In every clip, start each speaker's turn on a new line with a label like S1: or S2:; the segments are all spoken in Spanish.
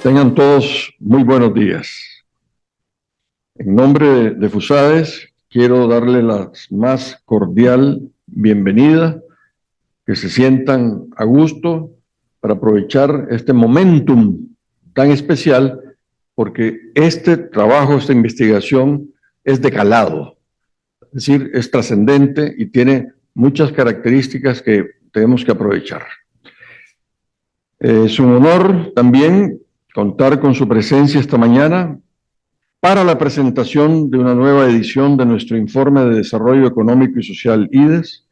S1: Tengan todos muy buenos días. En nombre de FUSADES, quiero darle la más cordial bienvenida, que se sientan a gusto para aprovechar este momentum tan especial, porque este trabajo, esta investigación es de calado, es decir, es trascendente y tiene muchas características que tenemos que aprovechar. Es un honor también contar con su presencia esta mañana para la presentación de una nueva edición de nuestro Informe de Desarrollo Económico y Social IDES.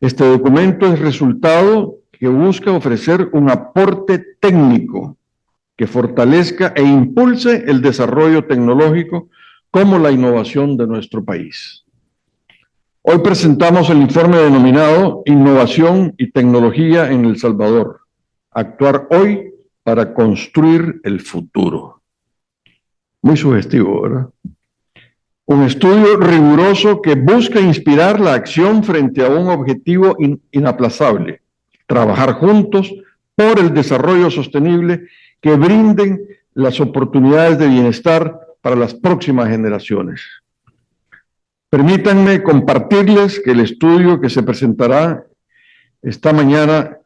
S1: Este documento es resultado que busca ofrecer un aporte técnico que fortalezca e impulse el desarrollo tecnológico como la innovación de nuestro país. Hoy presentamos el informe denominado Innovación y Tecnología en El Salvador. Actuar hoy para construir el futuro. Muy sugestivo, ¿verdad? Un estudio riguroso que busca inspirar la acción frente a un objetivo inaplazable. Trabajar juntos por el desarrollo sostenible que brinden las oportunidades de bienestar para las próximas generaciones. Permítanme compartirles que el estudio que se presentará esta mañana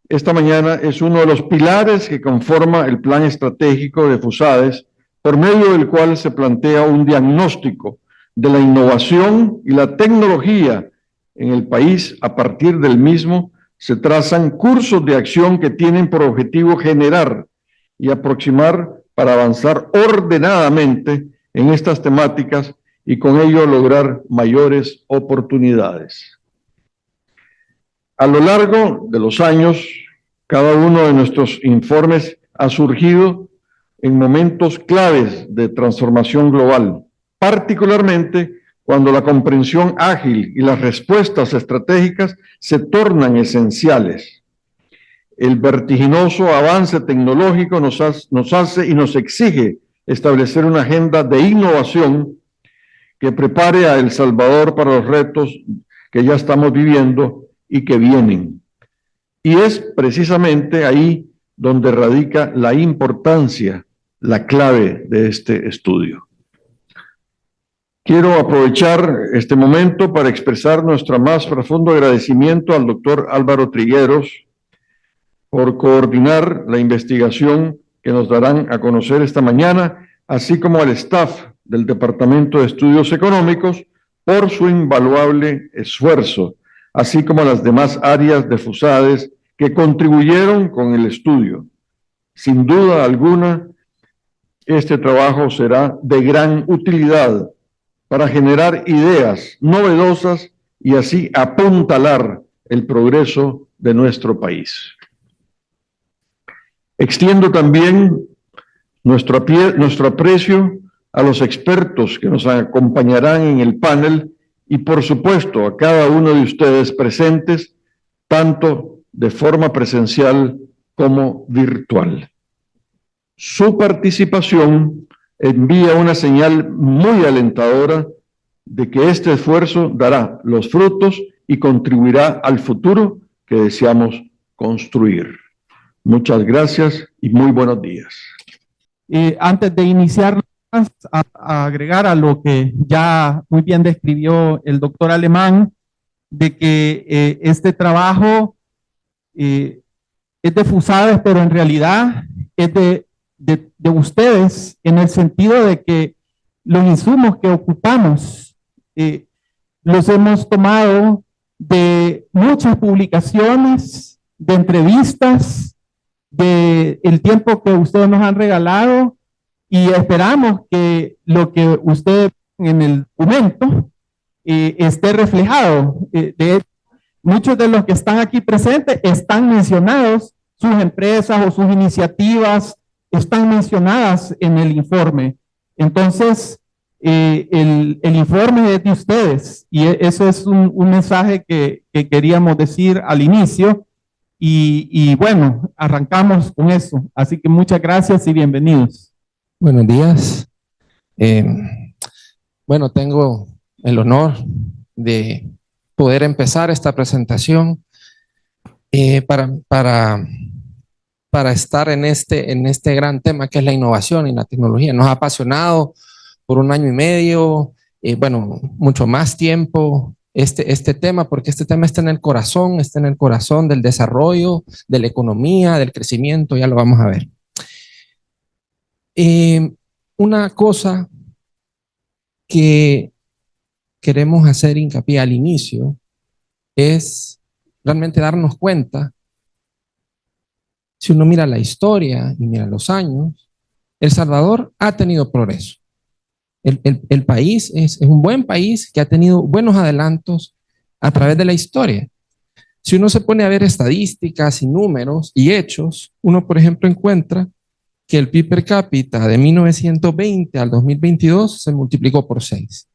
S1: es uno de los pilares que conforma el plan estratégico de FUSADES, por medio del cual se plantea un diagnóstico de la innovación y la tecnología en el país. A partir del mismo se trazan cursos de acción que tienen por objetivo generar y aproximar para avanzar ordenadamente en estas temáticas y con ello lograr mayores oportunidades. A lo largo de los años, cada uno de nuestros informes ha surgido en momentos claves de transformación global, particularmente cuando la comprensión ágil y las respuestas estratégicas se tornan esenciales. El vertiginoso avance tecnológico nos hace y nos exige establecer una agenda de innovación que prepare a El Salvador para los retos que ya estamos viviendo y que vienen. Y es precisamente ahí donde radica la importancia, la clave de este estudio. Quiero aprovechar este momento para expresar nuestro más profundo agradecimiento al doctor Álvaro Trigueros por coordinar la investigación que nos darán a conocer esta mañana, así como al staff del Departamento de Estudios Económicos por su invaluable esfuerzo, así como a las demás áreas de FUSADES que contribuyeron con el estudio. Sin duda alguna, este trabajo será de gran utilidad para generar ideas novedosas y así apuntalar el progreso de nuestro país. Extiendo también nuestro aprecio a los expertos que nos acompañarán en el panel y, por supuesto, a cada uno de ustedes presentes, tanto de forma presencial como virtual. Su participación envía una señal muy alentadora de que este esfuerzo dará los frutos y contribuirá al futuro que deseamos construir. Muchas gracias y muy buenos días.
S2: Antes de iniciar, a agregar a lo que ya muy bien describió el doctor Alemán, de que este trabajo es de FUSADES, pero en realidad es de ustedes, en el sentido de que los insumos que ocupamos los hemos tomado de muchas publicaciones, de entrevistas, de el tiempo que ustedes nos han regalado, y esperamos que lo que usted en el documento esté reflejado. De hecho, muchos de los que están aquí presentes están mencionados, sus empresas o sus iniciativas están mencionadas en el informe. Entonces, el informe es de ustedes y eso es un mensaje que queríamos decir al inicio. Y bueno, arrancamos con eso. Así que muchas gracias y bienvenidos.
S3: Buenos días. Bueno, tengo el honor de poder empezar esta presentación para para estar en este gran tema que es la innovación y la tecnología. Nos ha apasionado por 1 año y medio, bueno, mucho más tiempo este tema, porque este tema está en el corazón del desarrollo, de la economía, del crecimiento, ya lo vamos a ver. Una cosa que queremos hacer hincapié al inicio es realmente darnos cuenta, si uno mira la historia y mira los años, El Salvador ha tenido progreso. El país es un buen país que ha tenido buenos adelantos a través de la historia. Si uno se pone a ver estadísticas y números y hechos, uno, por ejemplo, encuentra que el PIB per cápita de 1920 al 2022 se multiplicó por 6.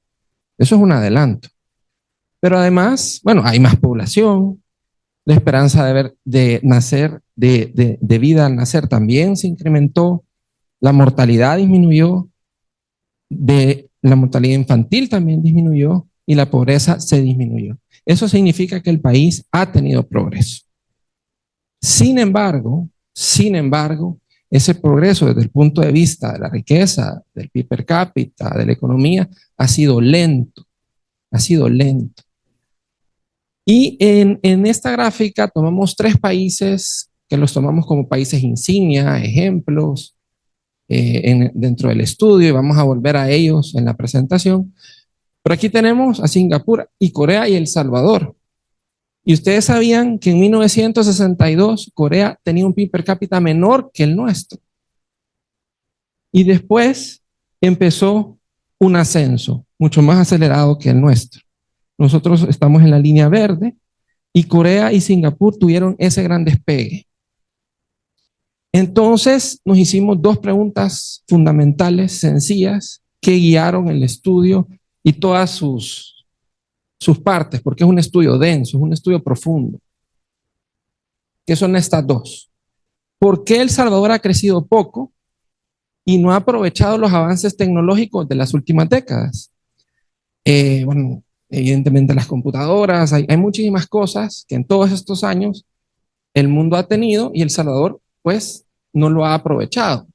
S3: Eso es un adelanto. Pero además, bueno, hay más población, la esperanza de vida al nacer también se incrementó, la mortalidad disminuyó, la mortalidad infantil también disminuyó y la pobreza se disminuyó. Eso significa que el país ha tenido progreso. Sin embargo, ese progreso desde el punto de vista de la riqueza, del PIB per cápita, de la economía, ha sido lento. Y en esta gráfica tomamos 3 países que los tomamos como países insignia, ejemplos, dentro del estudio, y vamos a volver a ellos en la presentación. Pero aquí tenemos a Singapur y Corea y El Salvador. Y ustedes sabían que en 1962 Corea tenía un PIB per cápita menor que el nuestro. Y después empezó un ascenso mucho más acelerado que el nuestro. Nosotros estamos en la línea verde y Corea y Singapur tuvieron ese gran despegue. Entonces nos hicimos 2 preguntas fundamentales, sencillas, que guiaron el estudio y todas sus partes, porque es un estudio denso, es un estudio profundo. ¿Qué son estas 2? ¿Por qué El Salvador ha crecido poco y no ha aprovechado los avances tecnológicos de las últimas décadas? Bueno, evidentemente las computadoras, hay muchísimas cosas que en todos estos años el mundo ha tenido y El Salvador pues no lo ha aprovechado.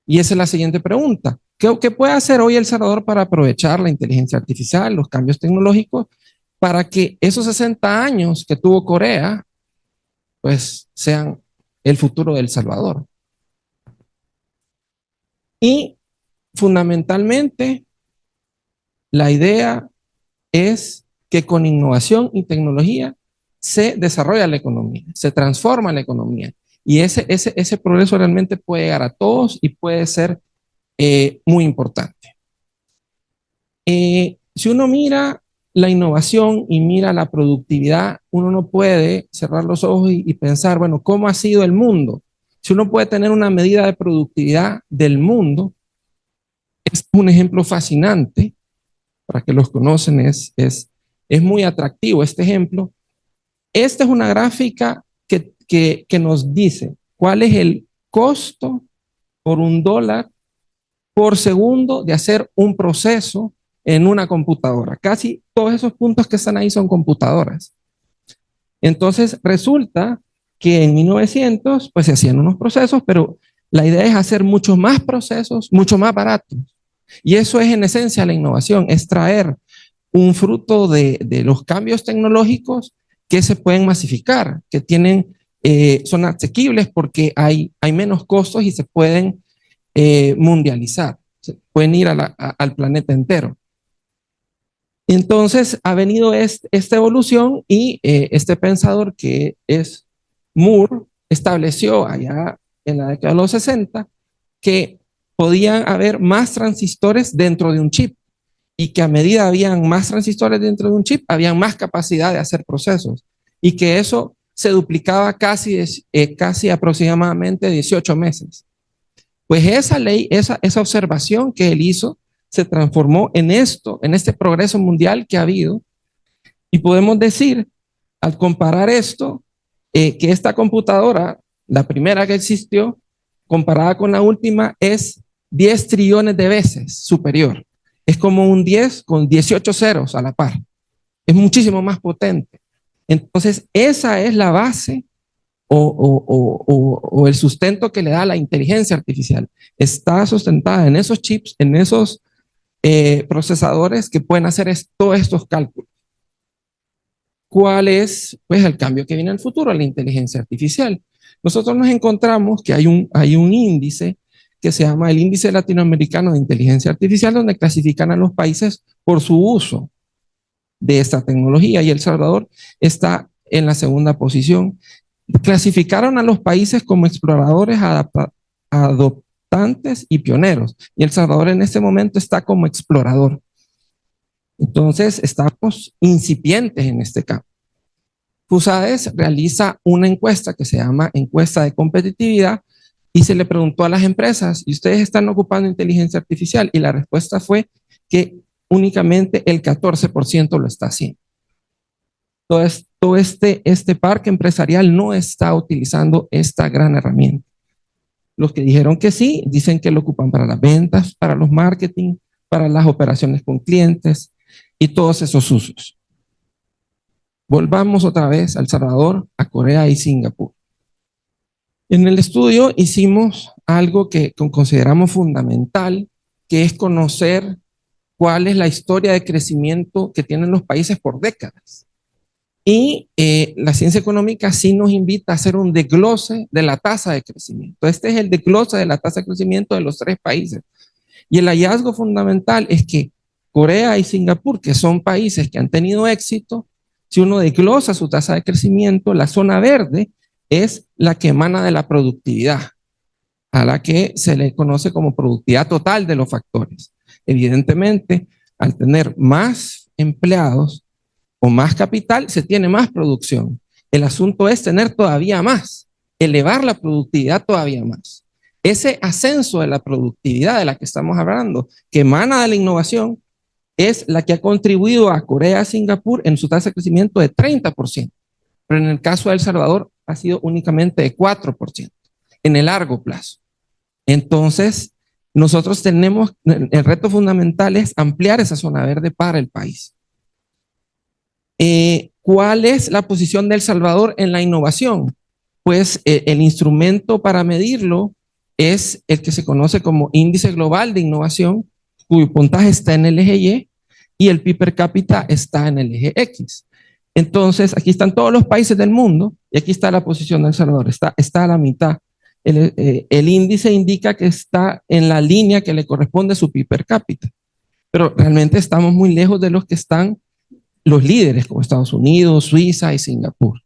S3: Y esa es la siguiente pregunta. ¿Qué puede hacer hoy El Salvador para aprovechar la inteligencia artificial, los cambios tecnológicos, para que esos 60 años que tuvo Corea, pues sean el futuro de El Salvador? Y fundamentalmente, la idea es que con innovación y tecnología se desarrolla la economía, se transforma la economía. Y ese progreso realmente puede llegar a todos y puede ser muy importante. Si uno mira la innovación y mira la productividad, uno no puede cerrar los ojos y pensar, bueno, ¿cómo ha sido el mundo? Si uno puede tener una medida de productividad del mundo, es un ejemplo fascinante. Para que los conocen, es muy atractivo este ejemplo. Esta es una gráfica que nos dice cuál es el costo por $1 por segundo de hacer un proceso en una computadora. Casi todos esos puntos que están ahí son computadoras. Entonces resulta que en 1900 pues se hacían unos procesos, pero la idea es hacer muchos más procesos, mucho más baratos. Y eso es en esencia la innovación, es traer un fruto de los cambios tecnológicos que se pueden masificar, que son asequibles porque hay menos costos y se pueden mundializar, se pueden ir al planeta entero. Entonces ha venido esta evolución y este pensador que es Moore estableció allá en la década de los 60 que podían haber más transistores dentro de un chip y que a medida habían más transistores dentro de un chip, habían más capacidad de hacer procesos y que eso se duplicaba casi aproximadamente 18 meses. Pues esa ley, esa observación que él hizo, se transformó en este progreso mundial que ha habido. Y podemos decir, al comparar esto, que esta computadora, la primera que existió, comparada con la última, es 10 trillones de veces superior. Es como un 10 con 18 ceros a la par. Es muchísimo más potente. Entonces, esa es la base o el sustento que le da la inteligencia artificial está sustentada en esos chips, en esos procesadores que pueden hacer todos estos cálculos. ¿Cuál es, pues, el cambio que viene en el futuro? La inteligencia artificial. Nosotros nos encontramos que hay un índice que se llama el Índice Latinoamericano de Inteligencia Artificial, donde clasifican a los países por su uso de esta tecnología, y El Salvador está en la segunda posición. Clasificaron a los países como exploradores, adoptantes y pioneros, y El Salvador en este momento está como explorador. Entonces, estamos incipientes en este campo. FUSADES realiza una encuesta que se llama encuesta de competitividad y se le preguntó a las empresas, ¿y ustedes están ocupando inteligencia artificial? Y la respuesta fue que únicamente el 14% lo está haciendo. Todo este parque empresarial no está utilizando esta gran herramienta. Los que dijeron que sí, dicen que lo ocupan para las ventas, para los marketing, para las operaciones con clientes y todos esos usos. Volvamos otra vez a El Salvador, a Corea y Singapur. En el estudio hicimos algo que consideramos fundamental, que es conocer cuál es la historia de crecimiento que tienen los países por décadas. Y la ciencia económica sí nos invita a hacer un desglose de la tasa de crecimiento. Este es el desglose de la tasa de crecimiento de los 3 países. Y el hallazgo fundamental es que Corea y Singapur, que son países que han tenido éxito, si uno desglosa su tasa de crecimiento, la zona verde es la que emana de la productividad, a la que se le conoce como productividad total de los factores. Evidentemente, al tener más empleados o más capital, se tiene más producción. El asunto es tener todavía más, elevar la productividad todavía más. Ese ascenso de la productividad de la que estamos hablando, que emana de la innovación, es la que ha contribuido a Corea y Singapur en su tasa de crecimiento de 30%, pero en el caso de El Salvador ha sido únicamente de 4% en el largo plazo. Entonces, nosotros tenemos, el reto fundamental es ampliar esa zona verde para el país. ¿Cuál es la posición de El Salvador en la innovación? Pues el instrumento para medirlo es el que se conoce como Índice Global de Innovación, cuyo puntaje está en el eje Y y el PIB per cápita está en el eje X. Entonces, aquí están todos los países del mundo y aquí está la posición de El Salvador, está a la mitad. El índice indica que está en la línea que le corresponde a su PIB per cápita, pero realmente estamos muy lejos de los que están los líderes como Estados Unidos, Suiza y Singapur.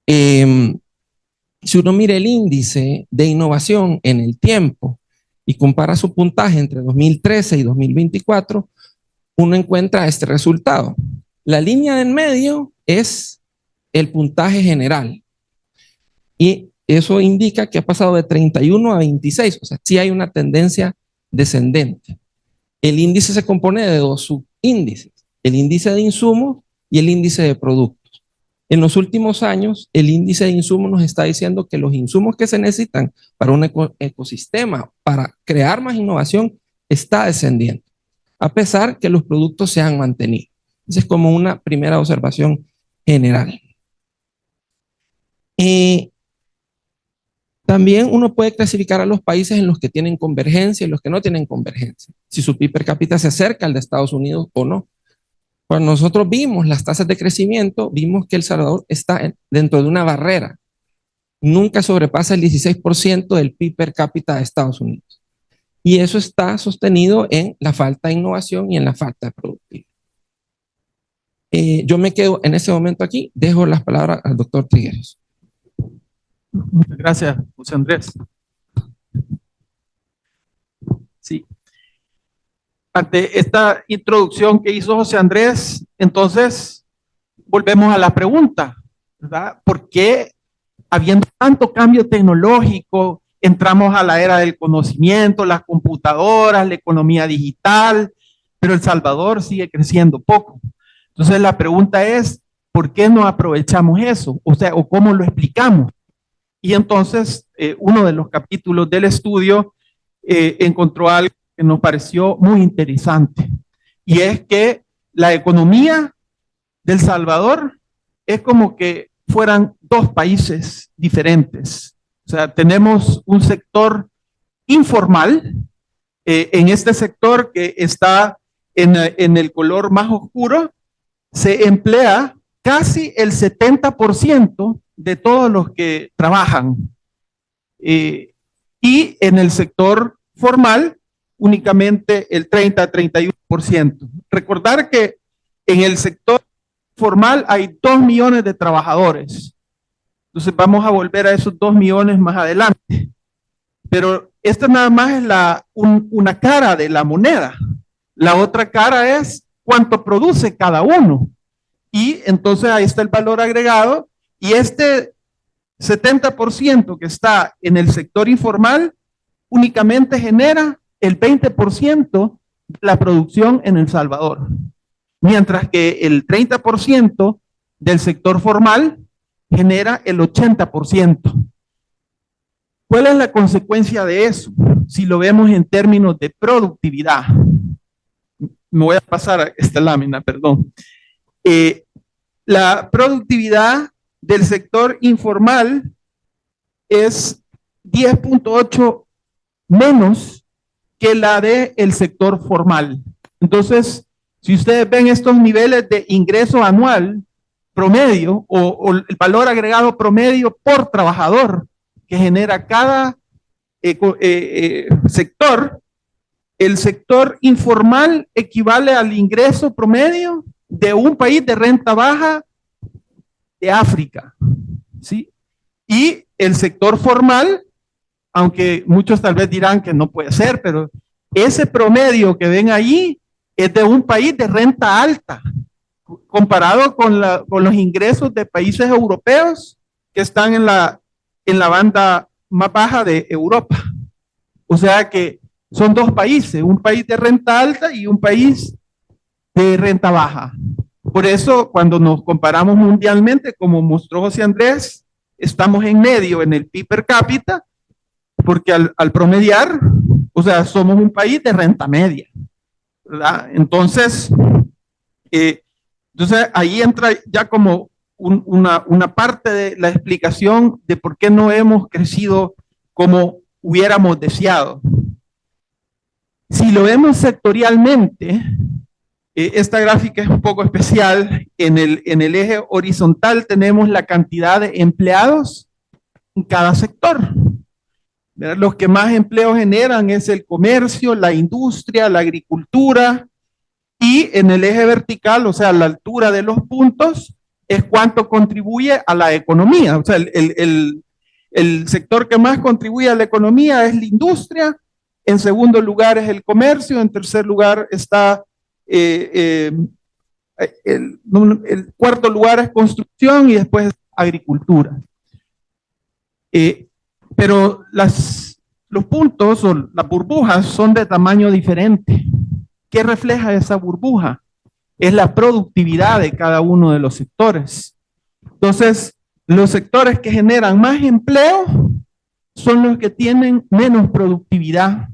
S3: Si uno mira el índice de innovación en el tiempo y compara su puntaje entre 2013 y 2024, uno encuentra este resultado. La línea de en medio es el puntaje general y eso indica que ha pasado de 31 a 26, o sea, sí hay una tendencia descendente. El índice se compone de 2 subíndices, el índice de insumos y el índice de productos. En los últimos años, el índice de insumos nos está diciendo que los insumos que se necesitan para un ecosistema, para crear más innovación, está descendiendo, a pesar que los productos se han mantenido. Esa es como una primera observación general. También uno puede clasificar a los países en los que tienen convergencia y los que no tienen convergencia. Si su PIB per cápita se acerca al de Estados Unidos o no. Cuando nosotros vimos las tasas de crecimiento, vimos que El Salvador está dentro de una barrera. Nunca sobrepasa el 16% del PIB per cápita de Estados Unidos. Y eso está sostenido en la falta de innovación y en la falta de productividad. Yo me quedo en ese momento aquí. Dejo las palabras al doctor Trigueros.
S2: Muchas gracias, José Andrés. Sí. Ante esta introducción que hizo José Andrés, entonces volvemos a la pregunta, ¿verdad? ¿Por qué, habiendo tanto cambio tecnológico, entramos a la era del conocimiento, las computadoras, la economía digital, pero El Salvador sigue creciendo poco? Entonces la pregunta es, ¿por qué no aprovechamos eso? O sea, ¿o cómo lo explicamos? Y entonces uno de los capítulos del estudio encontró algo que nos pareció muy interesante, y es que la economía de El Salvador es como que fueran dos países diferentes. O sea, tenemos un sector informal, en este sector que está en el color más oscuro, se emplea casi el 70% de todos los que trabajan. Y en el sector formal, únicamente el 30-31%. Recordar que en el sector formal hay 2 millones de trabajadores. Entonces vamos a volver a esos 2 millones más adelante. Pero esta nada más es una cara de la moneda. La otra cara es cuánto produce cada uno. Y entonces ahí está el valor agregado. Y este 70% que está en el sector informal únicamente genera el 20% de la producción en El Salvador. Mientras que el 30% del sector formal genera el 80%. ¿Cuál es la consecuencia de eso? Si lo vemos en términos de productividad. Me voy a pasar a esta lámina, perdón. La productividad del sector informal es 10.8 menos que la del sector formal. Entonces, si ustedes ven estos niveles de ingreso anual promedio o el valor agregado promedio por trabajador que genera cada sector, el sector informal equivale al ingreso promedio de un país de renta baja de África, ¿sí? Y el sector formal, aunque muchos tal vez dirán que no puede ser, pero ese promedio que ven ahí es de un país de renta alta, comparado con los ingresos de países europeos que están en la banda más baja de Europa. O sea que son dos países, un país de renta alta y un país de renta baja. Por eso, cuando nos comparamos mundialmente, como mostró José Andrés, estamos en medio en el PIB per cápita, porque al promediar, o sea, somos un país de renta media, ¿verdad? Entonces ahí entra ya como una parte de la explicación de por qué no hemos crecido como hubiéramos deseado. Si lo vemos sectorialmente, esta gráfica es un poco especial. En el eje horizontal tenemos la cantidad de empleados en cada sector. Los que más empleo generan es el comercio, la industria, la agricultura, y en el eje vertical, o sea, la altura de los puntos, es cuánto contribuye a la economía. O sea, el sector que más contribuye a la economía es la industria, en segundo lugar es el comercio, en tercer lugar está el cuarto lugar es construcción y después agricultura. Pero los puntos o las burbujas son de tamaño diferente. ¿Qué refleja esa burbuja? Es la productividad de cada uno de los sectores. Entonces, los sectores que generan más empleo son los que tienen menos productividad.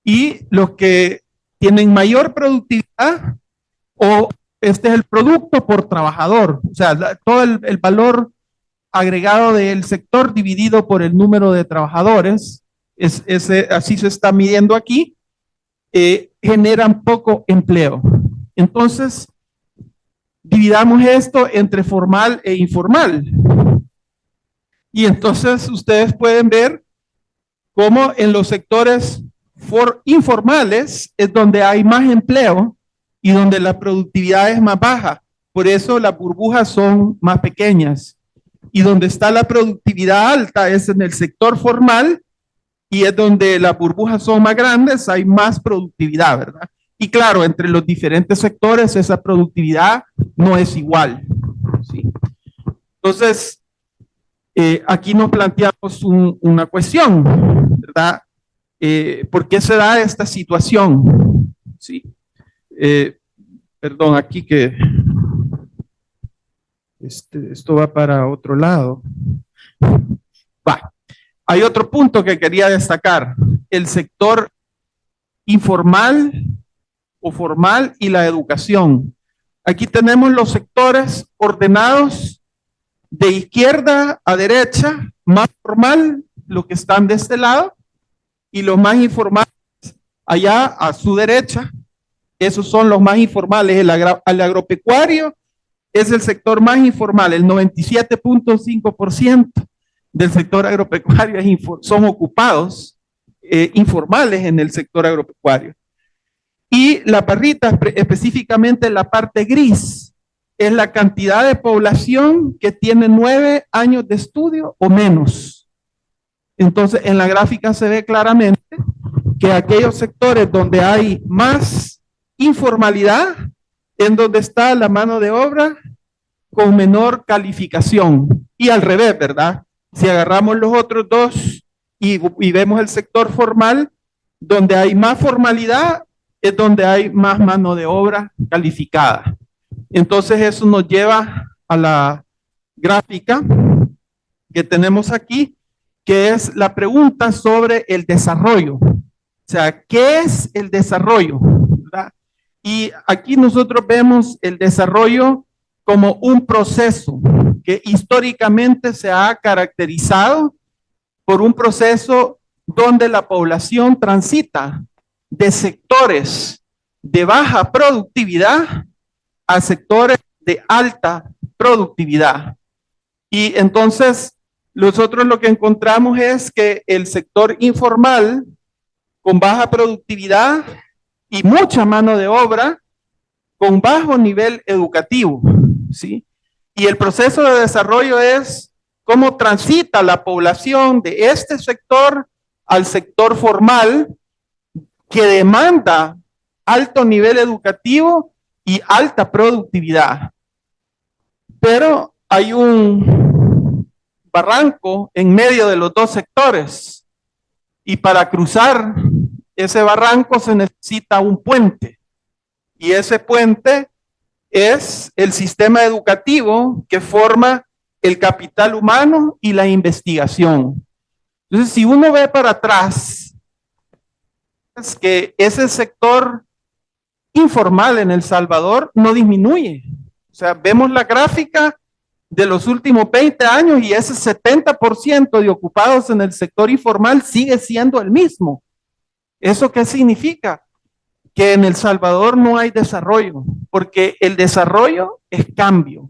S2: Y los que tienen mayor productividad, o este es el producto por trabajador, o sea, todo el valor agregado del sector dividido por el número de trabajadores, así se está midiendo aquí, generan poco empleo. Entonces, dividamos esto entre formal e informal. Y entonces ustedes pueden ver cómo en los sectores informales es donde hay más empleo y donde la productividad es más baja. Por eso las burbujas son más pequeñas. Y donde está la productividad alta es en el sector formal, y es donde las burbujas son más grandes, hay más productividad, ¿verdad? Y claro, entre los diferentes sectores esa productividad no es igual, ¿sí? Entonces, aquí nos planteamos una cuestión, ¿verdad? ¿Por qué se da esta situación? ¿Sí? Perdón, aquí que esto va para otro lado. Va. Hay otro punto que quería destacar, el sector informal o formal y la educación. Aquí tenemos los sectores ordenados De izquierda a derecha, más formal, los que están de este lado, y los más informales allá a su derecha. Esos son los más informales. El agropecuario es el sector más informal. El 97.5% del sector agropecuario son ocupados informales en el sector agropecuario. Y la barrita, específicamente la parte gris, es la cantidad de población que tiene 9 años de estudio o menos. Entonces, en la gráfica se ve claramente que aquellos sectores donde hay más informalidad, en donde está la mano de obra con menor calificación. Y al revés, ¿verdad? Si agarramos los otros dos y vemos el sector formal, donde hay más formalidad, es donde hay más mano de obra calificada. Entonces eso nos lleva a la gráfica que tenemos aquí, que es la pregunta sobre el desarrollo. O sea, ¿qué es el desarrollo? ¿Verdad? Y aquí nosotros vemos el desarrollo como un proceso que históricamente se ha caracterizado por un proceso donde la población transita de sectores de baja productividad a sectores de alta productividad. Y entonces nosotros lo que encontramos es que el sector informal con baja productividad y mucha mano de obra con bajo nivel educativo, ¿sí? Y el proceso de desarrollo es cómo transita la población de este sector al sector formal que demanda alto nivel educativo y alta productividad. Pero hay un barranco en medio de los dos sectores y para cruzar ese barranco se necesita un puente y ese puente es el sistema educativo que forma el capital humano y la investigación. Entonces, si uno ve para atrás, es que ese sector informal en El Salvador no disminuye. O sea, vemos la gráfica de los últimos 20 años y ese 70% de ocupados en el sector informal sigue siendo el mismo. ¿Eso qué significa? Que en El Salvador no hay desarrollo, porque el desarrollo es cambio.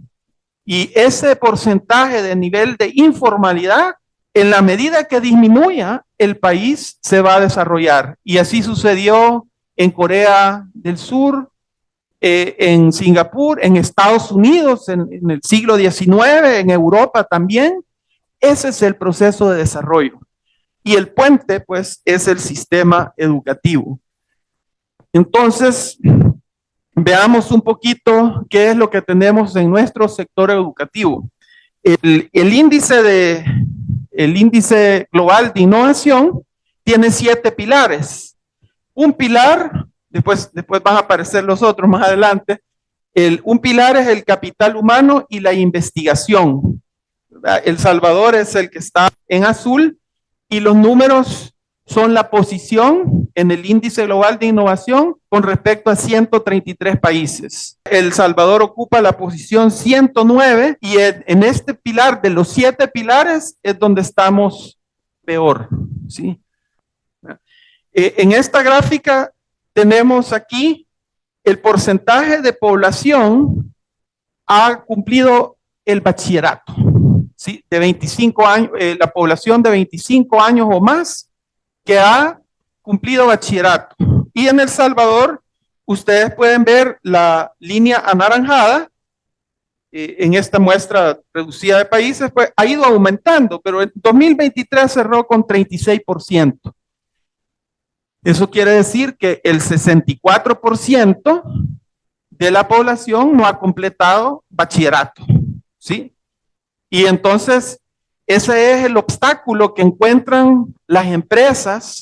S2: Y ese porcentaje de nivel de informalidad, en la medida que disminuya, el país se va a desarrollar. Y así sucedió en Corea del Sur, en Singapur, en Estados Unidos, en el siglo XIX, en Europa también. Ese es el proceso de desarrollo. Y el puente, pues, es el sistema educativo. Entonces, veamos un poquito qué es lo que tenemos en nuestro sector educativo. El índice global de innovación tiene 7 pilares. Un pilar, después van a aparecer los otros más adelante, un pilar es el capital humano y la investigación. El Salvador es el que está en azul y los números son la posición en el índice global de innovación con respecto a 133 países. El Salvador ocupa la posición 109 y en este pilar de los 7 pilares es donde estamos peor, ¿sí? En esta gráfica tenemos aquí el porcentaje de población ha cumplido el bachillerato, ¿sí? De 25 años, la población de 25 años o más que ha cumplido bachillerato. Y en El Salvador, ustedes pueden ver la línea anaranjada, en esta muestra reducida de países, pues ha ido aumentando, pero en 2023 cerró con 36%. Eso quiere decir que el 64% de la población no ha completado bachillerato, ¿sí? Y entonces, ese es el obstáculo que encuentran las empresas,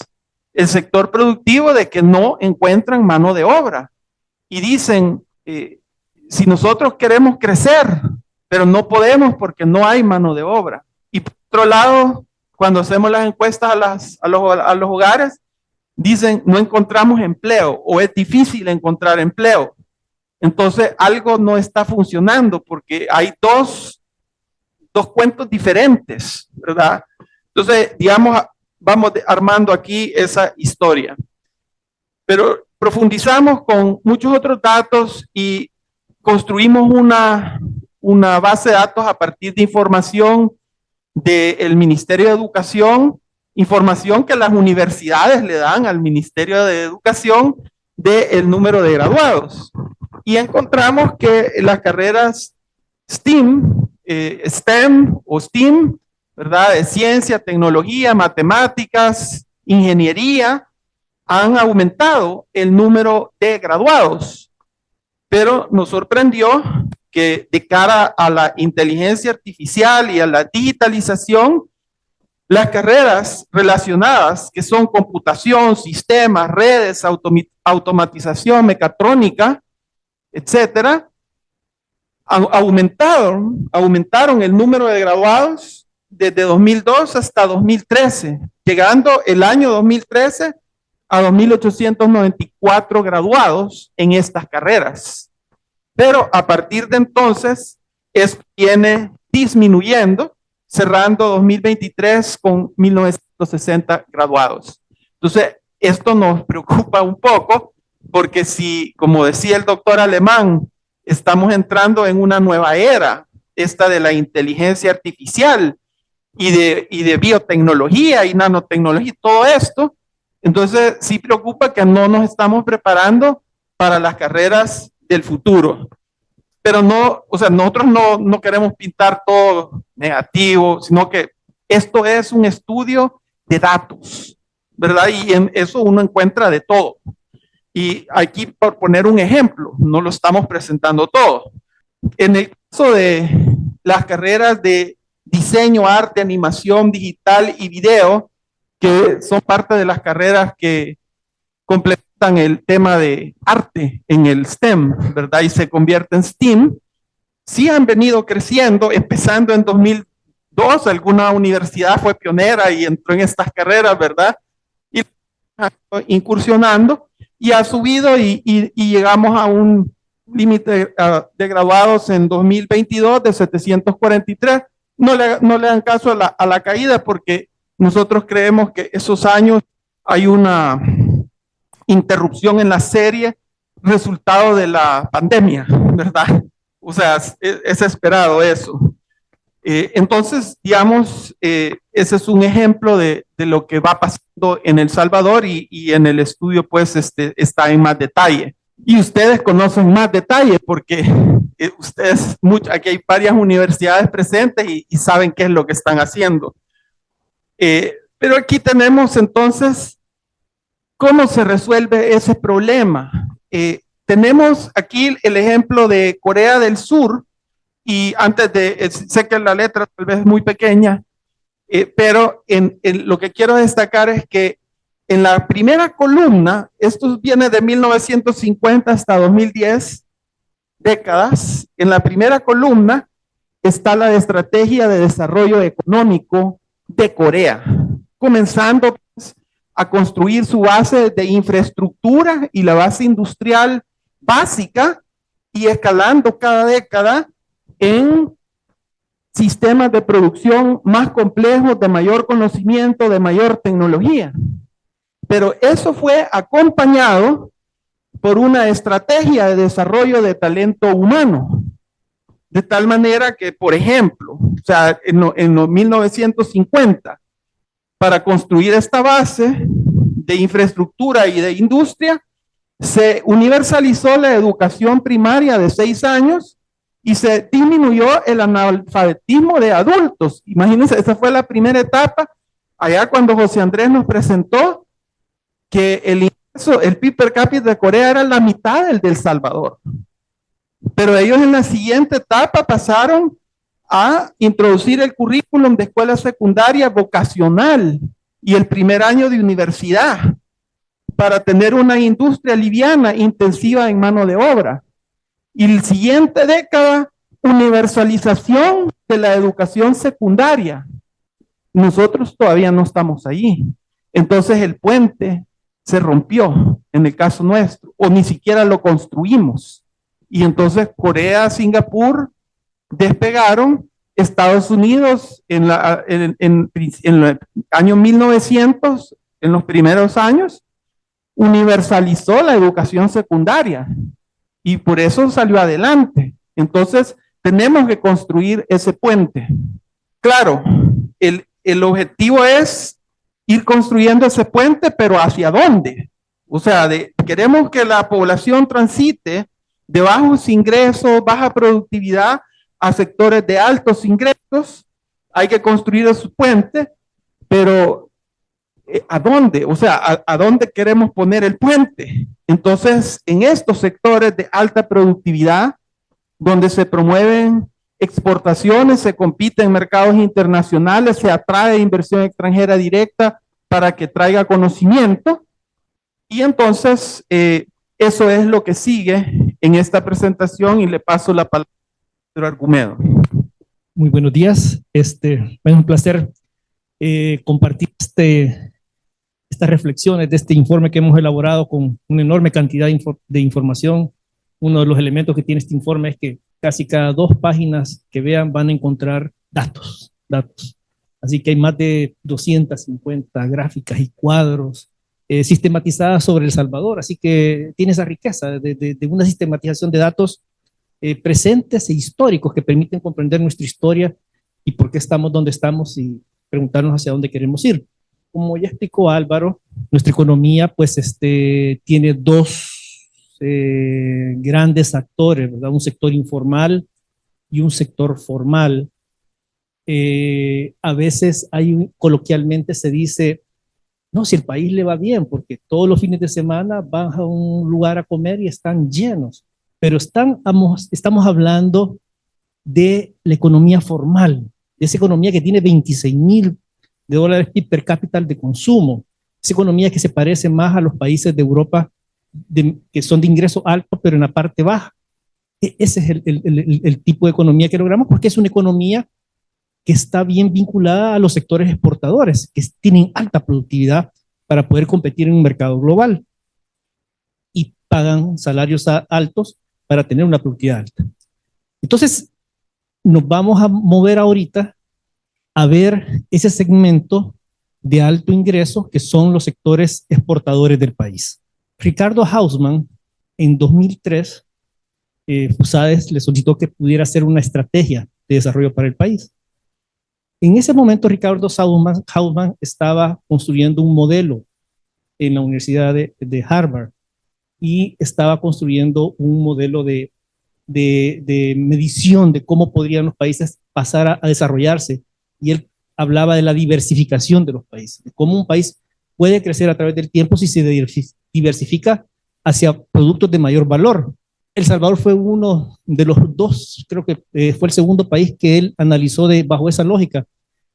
S2: el sector productivo, de que no encuentran mano de obra. Y dicen, si nosotros queremos crecer, pero no podemos porque no hay mano de obra. Y por otro lado, cuando hacemos las encuestas a los hogares, dicen, no encontramos empleo o es difícil encontrar empleo. Entonces, algo no está funcionando porque hay dos dos cuentos diferentes, ¿verdad? Entonces, digamos, vamos armando aquí esa historia. Pero profundizamos con muchos otros datos y construimos una base de datos a partir de información del Ministerio de Educación, información que las universidades le dan al Ministerio de Educación del número de graduados. Y encontramos que las carreras STEAM, STEM o STEAM, ¿verdad? De ciencia, tecnología, matemáticas, ingeniería, han aumentado el número de graduados. Pero nos sorprendió que de cara a la inteligencia artificial y a la digitalización, las carreras relacionadas, que son computación, sistemas, redes, automatización, mecatrónica, etcétera, aumentaron el número de graduados desde 2002 hasta 2013, llegando el año 2013 a 2.894 graduados en estas carreras. Pero a partir de entonces, esto viene disminuyendo, cerrando 2023 con 1.960 graduados. Entonces, esto nos preocupa un poco, porque si, como decía el doctor Alemán, estamos entrando en una nueva era, esta de la inteligencia artificial y de biotecnología y nanotecnología, todo esto, entonces sí preocupa que no nos estamos preparando para las carreras del futuro. Pero no, o sea, nosotros no queremos pintar todo negativo, sino que esto es un estudio de datos, ¿verdad? Y en eso uno encuentra de todo. Y aquí, por poner un ejemplo, no lo estamos presentando todo. En el caso de las carreras de diseño, arte, animación digital y video, que son parte de las carreras que completan el tema de arte en el STEM, ¿verdad? Y se convierte en STEAM, sí han venido creciendo, empezando en 2002, alguna universidad fue pionera y entró en estas carreras, ¿verdad? Y incursionando, y ha subido y llegamos a un límite de graduados en 2022 de 743. No le dan caso a la caída, porque nosotros creemos que esos años hay una interrupción en la serie, resultado de la pandemia, ¿verdad? O sea, es esperado eso. Entonces, digamos, ese es un ejemplo de lo que va pasando en El Salvador y en el estudio, pues, está en más detalle. Y ustedes conocen más detalle porque ustedes, aquí hay varias universidades presentes y saben qué es lo que están haciendo. Pero aquí tenemos entonces cómo se resuelve ese problema. Tenemos aquí el ejemplo de Corea del Sur, y antes de, sé que la letra tal vez es muy pequeña, pero lo que quiero destacar es que en la primera columna, esto viene de 1950 hasta 2010, décadas, en la primera columna está la estrategia de desarrollo económico de Corea, comenzando pues, a construir su base de infraestructura y la base industrial básica y escalando cada década en sistemas de producción más complejos, de mayor conocimiento, de mayor tecnología. Pero eso fue acompañado por una estrategia de desarrollo de talento humano. De tal manera que, por ejemplo, o sea, en los 1950, para construir esta base de infraestructura y de industria, se universalizó la educación primaria de 6 años y se disminuyó el analfabetismo de adultos. Imagínense, esa fue la primera etapa, allá cuando José Andrés nos presentó que el PIB per cápita de Corea era la mitad del de El Salvador. Pero ellos en la siguiente etapa pasaron a introducir el currículum de escuela secundaria vocacional y el primer año de universidad para tener una industria liviana, intensiva en mano de obra. Y la siguiente década, universalización de la educación secundaria. Nosotros todavía no estamos allí. Entonces el puente se rompió en el caso nuestro, o ni siquiera lo construimos. Y entonces Corea, Singapur despegaron Estados Unidos en el año 1900, en los primeros años, universalizó la educación secundaria y por eso salió adelante. Entonces, tenemos que construir ese puente. Claro, el objetivo es ir construyendo ese puente, pero ¿hacia dónde? O sea, queremos que la población transite de bajos ingresos, baja productividad, a sectores de altos ingresos. Hay que construir ese puente, pero ¿a dónde? O sea, ¿a dónde queremos poner el puente? Entonces, en estos sectores de alta productividad, donde se promueven exportaciones, se compite en mercados internacionales, se atrae inversión extranjera directa para que traiga conocimiento. Y entonces, eso es lo que sigue en esta presentación y le paso la palabra a Pedro Argumedo.
S4: Muy buenos días. Es un placer compartir estas reflexiones de este informe que hemos elaborado con una enorme cantidad de información. Uno de los elementos que tiene este informe es que casi cada 2 páginas que vean van a encontrar datos. Así que hay más de 250 gráficas y cuadros sistematizadas sobre El Salvador. Así que tiene esa riqueza de una sistematización de datos presentes e históricos que permiten comprender nuestra historia y por qué estamos donde estamos y preguntarnos hacia dónde queremos ir. Como ya explicó Álvaro, nuestra economía pues tiene 2 grandes actores, ¿verdad? Un sector informal y un sector formal. A veces coloquialmente se dice, no, si el país le va bien, porque todos los fines de semana van a un lugar a comer y están llenos, pero estamos hablando de la economía formal, de esa economía que tiene $26,000 per cápita de consumo, esa economía que se parece más a los países de Europa que son de ingreso alto, pero en la parte baja. Ese es el tipo de economía que logramos, porque es una economía que está bien vinculada a los sectores exportadores, que tienen alta productividad para poder competir en un mercado global y pagan salarios altos para tener una productividad alta. Entonces, nos vamos a mover ahorita a ver ese segmento de alto ingreso que son los sectores exportadores del país. Ricardo Hausmann, en 2003, FUSADES le solicitó que pudiera hacer una estrategia de desarrollo para el país. En ese momento, Ricardo Hausmann estaba construyendo un modelo en la Universidad de Harvard y estaba construyendo un modelo de medición de cómo podrían los países pasar a desarrollarse. Y él hablaba de la diversificación de los países, de cómo un país puede crecer a través del tiempo si se diversifica hacia productos de mayor valor. El Salvador fue uno de los 2, creo que fue el segundo país que él analizó bajo esa lógica.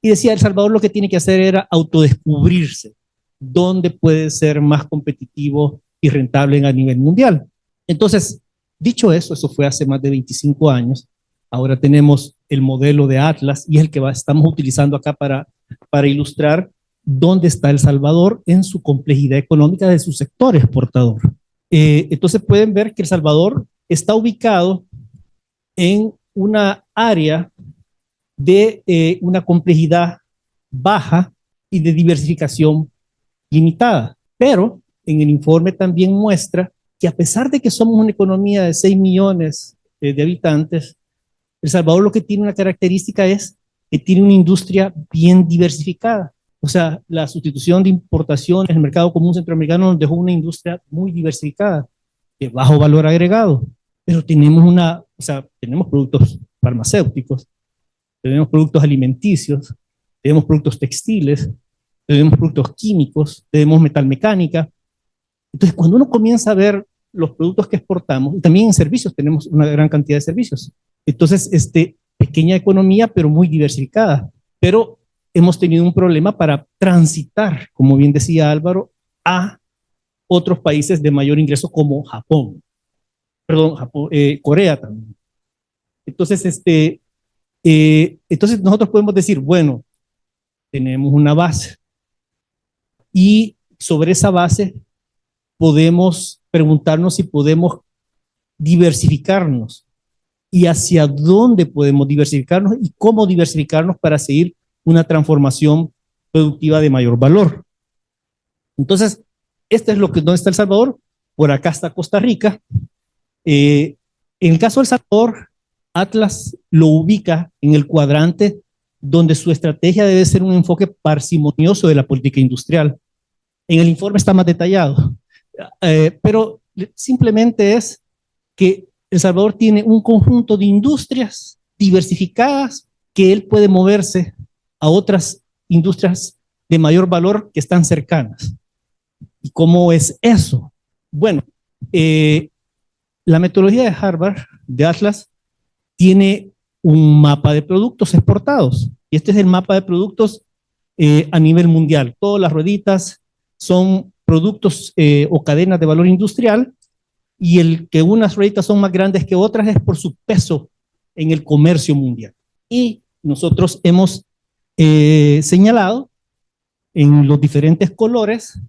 S4: Y decía, El Salvador lo que tiene que hacer era autodescubrirse, dónde puede ser más competitivo y rentable a nivel mundial. Entonces, dicho eso fue hace más de 25 años. Ahora tenemos el modelo de Atlas y es el que estamos utilizando acá para ilustrar dónde está El Salvador en su complejidad económica de su sector exportador. Entonces pueden ver que El Salvador está ubicado en una área de una complejidad baja y de diversificación limitada. Pero en el informe también muestra que a pesar de que somos una economía de 6 millones de habitantes, El Salvador lo que tiene una característica es que tiene una industria bien diversificada. O sea, la sustitución de importaciones en el mercado común centroamericano nos dejó una industria muy diversificada, de bajo valor agregado. Pero tenemos productos farmacéuticos, tenemos productos alimenticios, tenemos productos textiles, tenemos productos químicos, tenemos metalmecánica. Entonces, cuando uno comienza a ver los productos que exportamos, y también en servicios tenemos una gran cantidad de servicios. Entonces, pequeña economía, pero muy diversificada. Pero hemos tenido un problema para transitar, como bien decía Álvaro, a otros países de mayor ingreso como Corea también. Entonces, entonces nosotros podemos decir, bueno, tenemos una base y sobre esa base podemos preguntarnos si podemos diversificarnos y hacia dónde podemos diversificarnos y cómo diversificarnos para seguir una transformación productiva de mayor valor. Entonces, este es donde está El Salvador. Por acá está Costa Rica. En el caso de El Salvador, Atlas lo ubica en el cuadrante donde su estrategia debe ser un enfoque parsimonioso de la política industrial. En el informe está más detallado, pero simplemente es que El Salvador tiene un conjunto de industrias diversificadas que él puede moverse a otras industrias de mayor valor que están cercanas. ¿Y cómo es eso? Bueno, la metodología de Harvard, de Atlas, tiene un mapa de productos exportados. Y este es el mapa de productos a nivel mundial. Todas las rueditas son productos o cadenas de valor industrial, y el que unas rueditas son más grandes que otras es por su peso en el comercio mundial. Y nosotros hemos señalado en los diferentes colores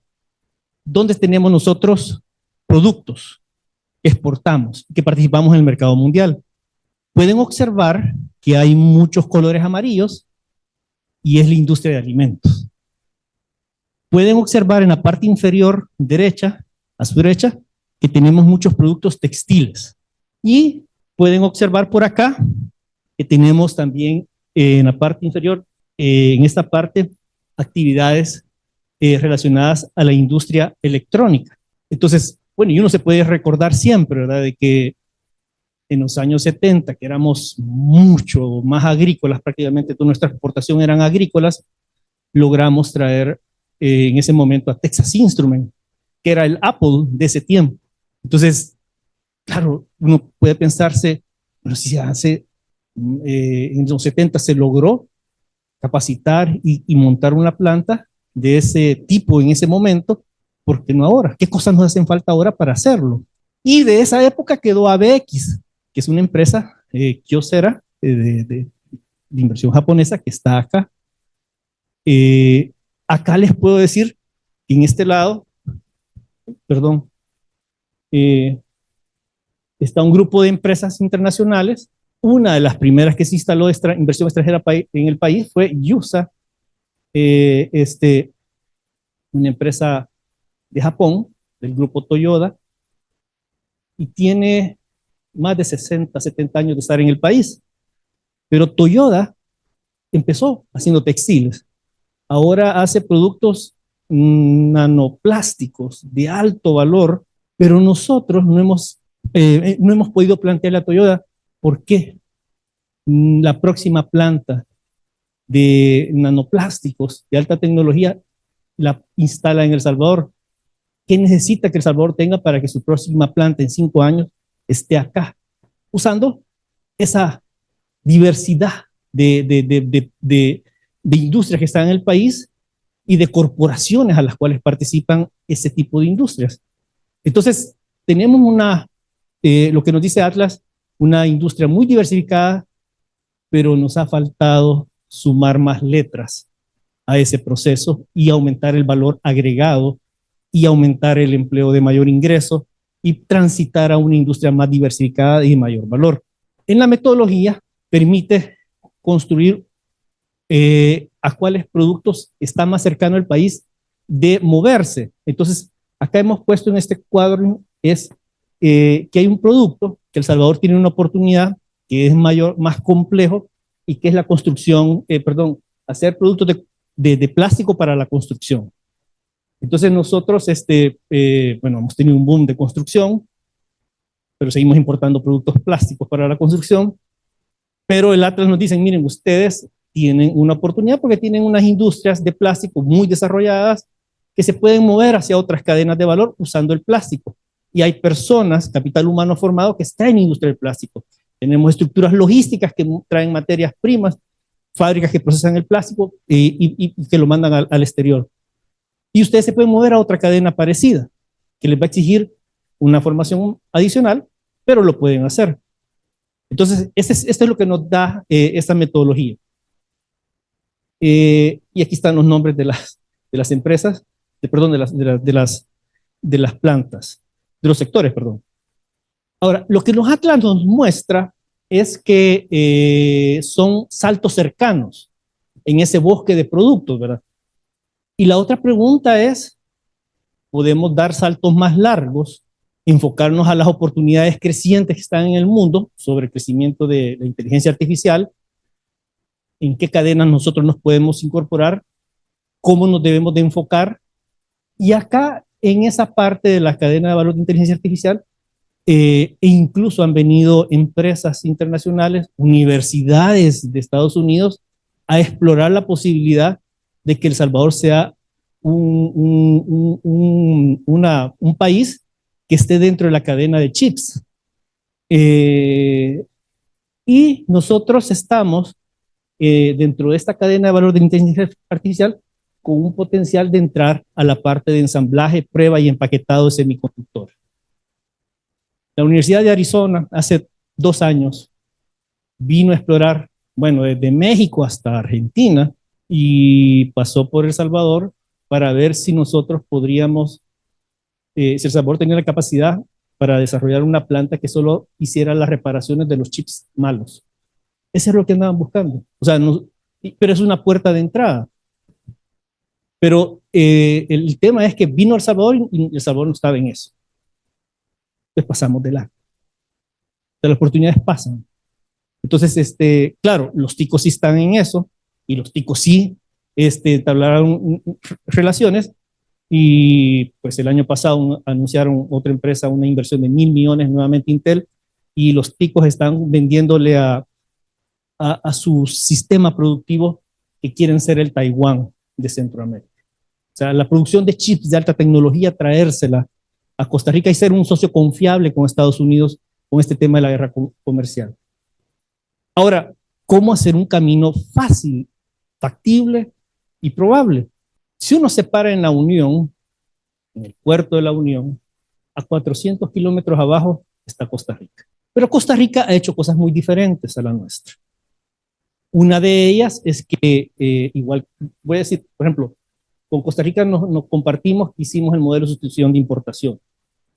S4: donde tenemos nosotros productos que exportamos, que participamos en el mercado mundial. Pueden observar que hay muchos colores amarillos y es la industria de alimentos. Pueden observar en la parte inferior derecha, a su derecha, que tenemos muchos productos textiles. Y pueden observar por acá que tenemos también en la parte inferior, en esta parte, actividades relacionadas a la industria electrónica. Entonces, bueno, y uno se puede recordar siempre, ¿verdad?, de que en los años 70, que éramos mucho más agrícolas, prácticamente toda nuestra exportación eran agrícolas, logramos traer en ese momento a Texas Instruments, que era el Apple de ese tiempo. Entonces, claro, uno puede pensarse, bueno, si en los 70 se logró capacitar y montar una planta de ese tipo en ese momento, ¿por qué no ahora? ¿Qué cosas nos hacen falta ahora para hacerlo? Y de esa época quedó ABX, que es una empresa Kyocera de inversión japonesa que está acá. Acá les puedo decir que en este lado, perdón, está un grupo de empresas internacionales. Una de las primeras que se instaló de inversión extranjera en el país fue Yusa, una empresa de Japón, del grupo Toyota, y tiene más de 60, 70 años de estar en el país. Pero Toyota empezó haciendo textiles. Ahora hace productos nanoplásticos de alto valor, pero nosotros no hemos podido plantearle a Toyota por qué la próxima planta de nanoplásticos de alta tecnología la instala en El Salvador. ¿Qué necesita que El Salvador tenga para que su próxima planta en 5 años esté acá? Usando esa diversidad de industrias que están en el país y de corporaciones a las cuales participan ese tipo de industrias. Entonces, tenemos lo que nos dice Atlas, una industria muy diversificada, pero nos ha faltado sumar más letras a ese proceso y aumentar el valor agregado y aumentar el empleo de mayor ingreso y transitar a una industria más diversificada y de mayor valor. En la metodología permite construir a cuáles productos está más cercano el país de moverse. Entonces, acá hemos puesto en este cuadro que hay un producto que El Salvador tiene una oportunidad que es mayor, más complejo, y que es la construcción, hacer productos de plástico para la construcción. Entonces nosotros, hemos tenido un boom de construcción, pero seguimos importando productos plásticos para la construcción. Pero el Atlas nos dice, miren, ustedes tienen una oportunidad porque tienen unas industrias de plástico muy desarrolladas que se pueden mover hacia otras cadenas de valor usando el plástico. Y hay personas, capital humano formado, que está en la industria del plástico. Tenemos estructuras logísticas que traen materias primas, fábricas que procesan el plástico y que lo mandan al exterior. Y ustedes se pueden mover a otra cadena parecida, que les va a exigir una formación adicional, pero lo pueden hacer. Entonces, esto es lo que nos da esta metodología. Y aquí están los nombres de las empresas, de las plantas, de los sectores, perdón. Ahora, lo que los Atlas nos muestra es que son saltos cercanos en ese bosque de productos, ¿verdad? Y la otra pregunta es, ¿podemos dar saltos más largos, enfocarnos a las oportunidades crecientes que están en el mundo sobre el crecimiento de la inteligencia artificial? ¿En qué cadenas nosotros nos podemos incorporar? ¿Cómo nos debemos de enfocar? Y acá, en esa parte de la cadena de valor de inteligencia artificial, e incluso han venido empresas internacionales, universidades de Estados Unidos, a explorar la posibilidad de que El Salvador sea un país que esté dentro de la cadena de chips. Y nosotros estamos dentro de esta cadena de valor de inteligencia artificial con un potencial de entrar a la parte de ensamblaje, prueba y empaquetado de semiconductores. La Universidad de Arizona hace 2 años vino a explorar, bueno, desde México hasta Argentina y pasó por El Salvador para ver si nosotros podríamos, si El Salvador tenía la capacidad para desarrollar una planta que solo hiciera las reparaciones de los chips malos. Eso es lo que andaban buscando. O sea, no, pero es una puerta de entrada. Pero el tema es que vino El Salvador y El Salvador no estaba en eso. Entonces pasamos de largo. Las oportunidades pasan. Entonces, claro, los ticos sí están en eso y los ticos sí entablaron relaciones y pues el año pasado anunciaron otra empresa una inversión de 1.000 millones nuevamente Intel y los ticos están vendiéndole a su sistema productivo que quieren ser el Taiwán de Centroamérica. O sea, la producción de chips de alta tecnología, traérsela a Costa Rica y ser un socio confiable con Estados Unidos con este tema de la guerra comercial. Ahora, ¿cómo hacer un camino fácil, factible y probable? Si uno se para en la Unión, en el puerto de la Unión, a 400 kilómetros abajo está Costa Rica. Pero Costa Rica ha hecho cosas muy diferentes a la nuestra. Una de ellas es que, igual, voy a decir, por ejemplo, con Costa Rica nos compartimos que hicimos el modelo de sustitución de importación.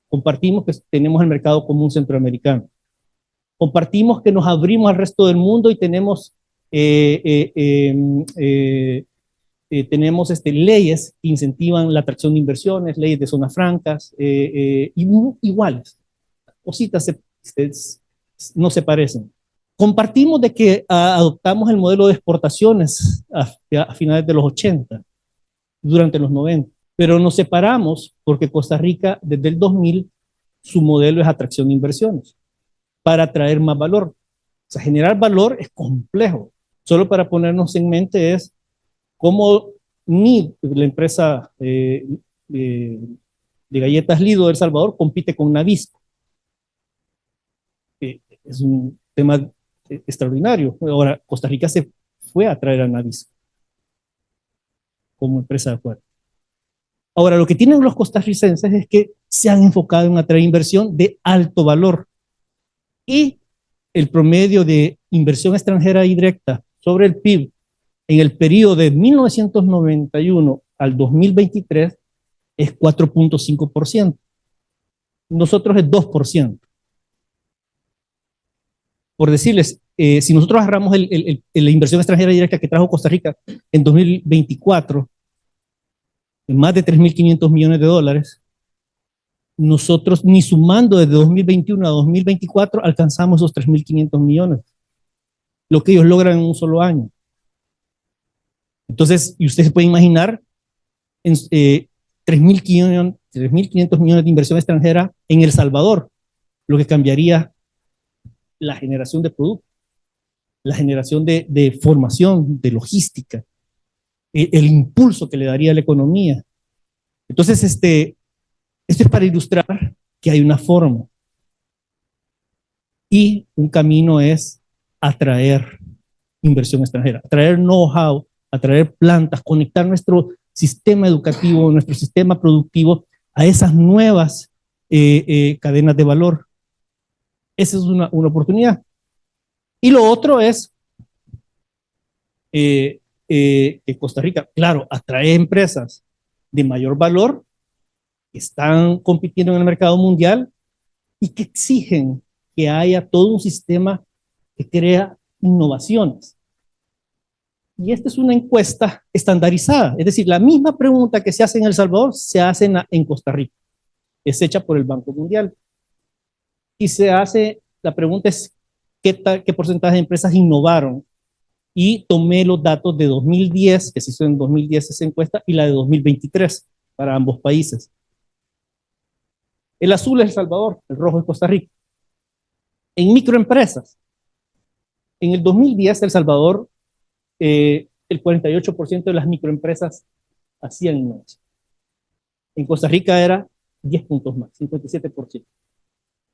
S4: Compartimos que tenemos el mercado común centroamericano. Compartimos que nos abrimos al resto del mundo y tenemos, leyes que incentivan la atracción de inversiones, leyes de zonas francas, iguales. Cositas no se parecen. Compartimos de que adoptamos el modelo de exportaciones a finales de los 80, durante los 90, pero nos separamos porque Costa Rica desde el 2000 su modelo es atracción de inversiones para atraer más valor. O sea, generar valor es complejo. Solo para ponernos en mente es cómo ni la empresa de galletas Lido de El Salvador compite con Nabisco. Es un tema extraordinario. Ahora, Costa Rica se fue a traer a Nabisco como empresa de afuera. Ahora, lo que tienen los costarricenses es que se han enfocado en atraer inversión de alto valor y el promedio de inversión extranjera directa sobre el PIB en el periodo de 1991 al 2023 es 4.5%. Nosotros es 2%. Por decirles, si nosotros agarramos la inversión extranjera directa que trajo Costa Rica en 2024, en más de 3.500 millones de dólares, nosotros ni sumando desde 2021 a 2024 alcanzamos esos 3.500 millones, lo que ellos logran en un solo año. Entonces, y ustedes pueden imaginar 3.500 millones de inversión extranjera en El Salvador, lo que cambiaría la generación de productos, la generación de formación, de logística, el impulso que le daría a la economía. Entonces, esto es para ilustrar que hay una forma y un camino es atraer inversión extranjera, atraer know-how, atraer plantas, conectar nuestro sistema educativo, nuestro sistema productivo a esas nuevas cadenas de valor. Esa es una oportunidad. Y lo otro es que Costa Rica, claro, atrae empresas de mayor valor que están compitiendo en el mercado mundial y que exigen que haya todo un sistema que crea innovaciones. Y esta es una encuesta estandarizada, es decir, la misma pregunta que se hace en El Salvador se hace en Costa Rica. Es hecha por el Banco Mundial. Y se hace, la pregunta es, ¿qué porcentaje de empresas innovaron? Y tomé los datos de 2010, que se hizo en 2010 esa encuesta, y la de 2023 para ambos países. El azul es El Salvador, el rojo es Costa Rica. En microempresas, en el 2010 El Salvador, el 48% de las microempresas hacían innovación. En Costa Rica era 10 puntos más, 57%.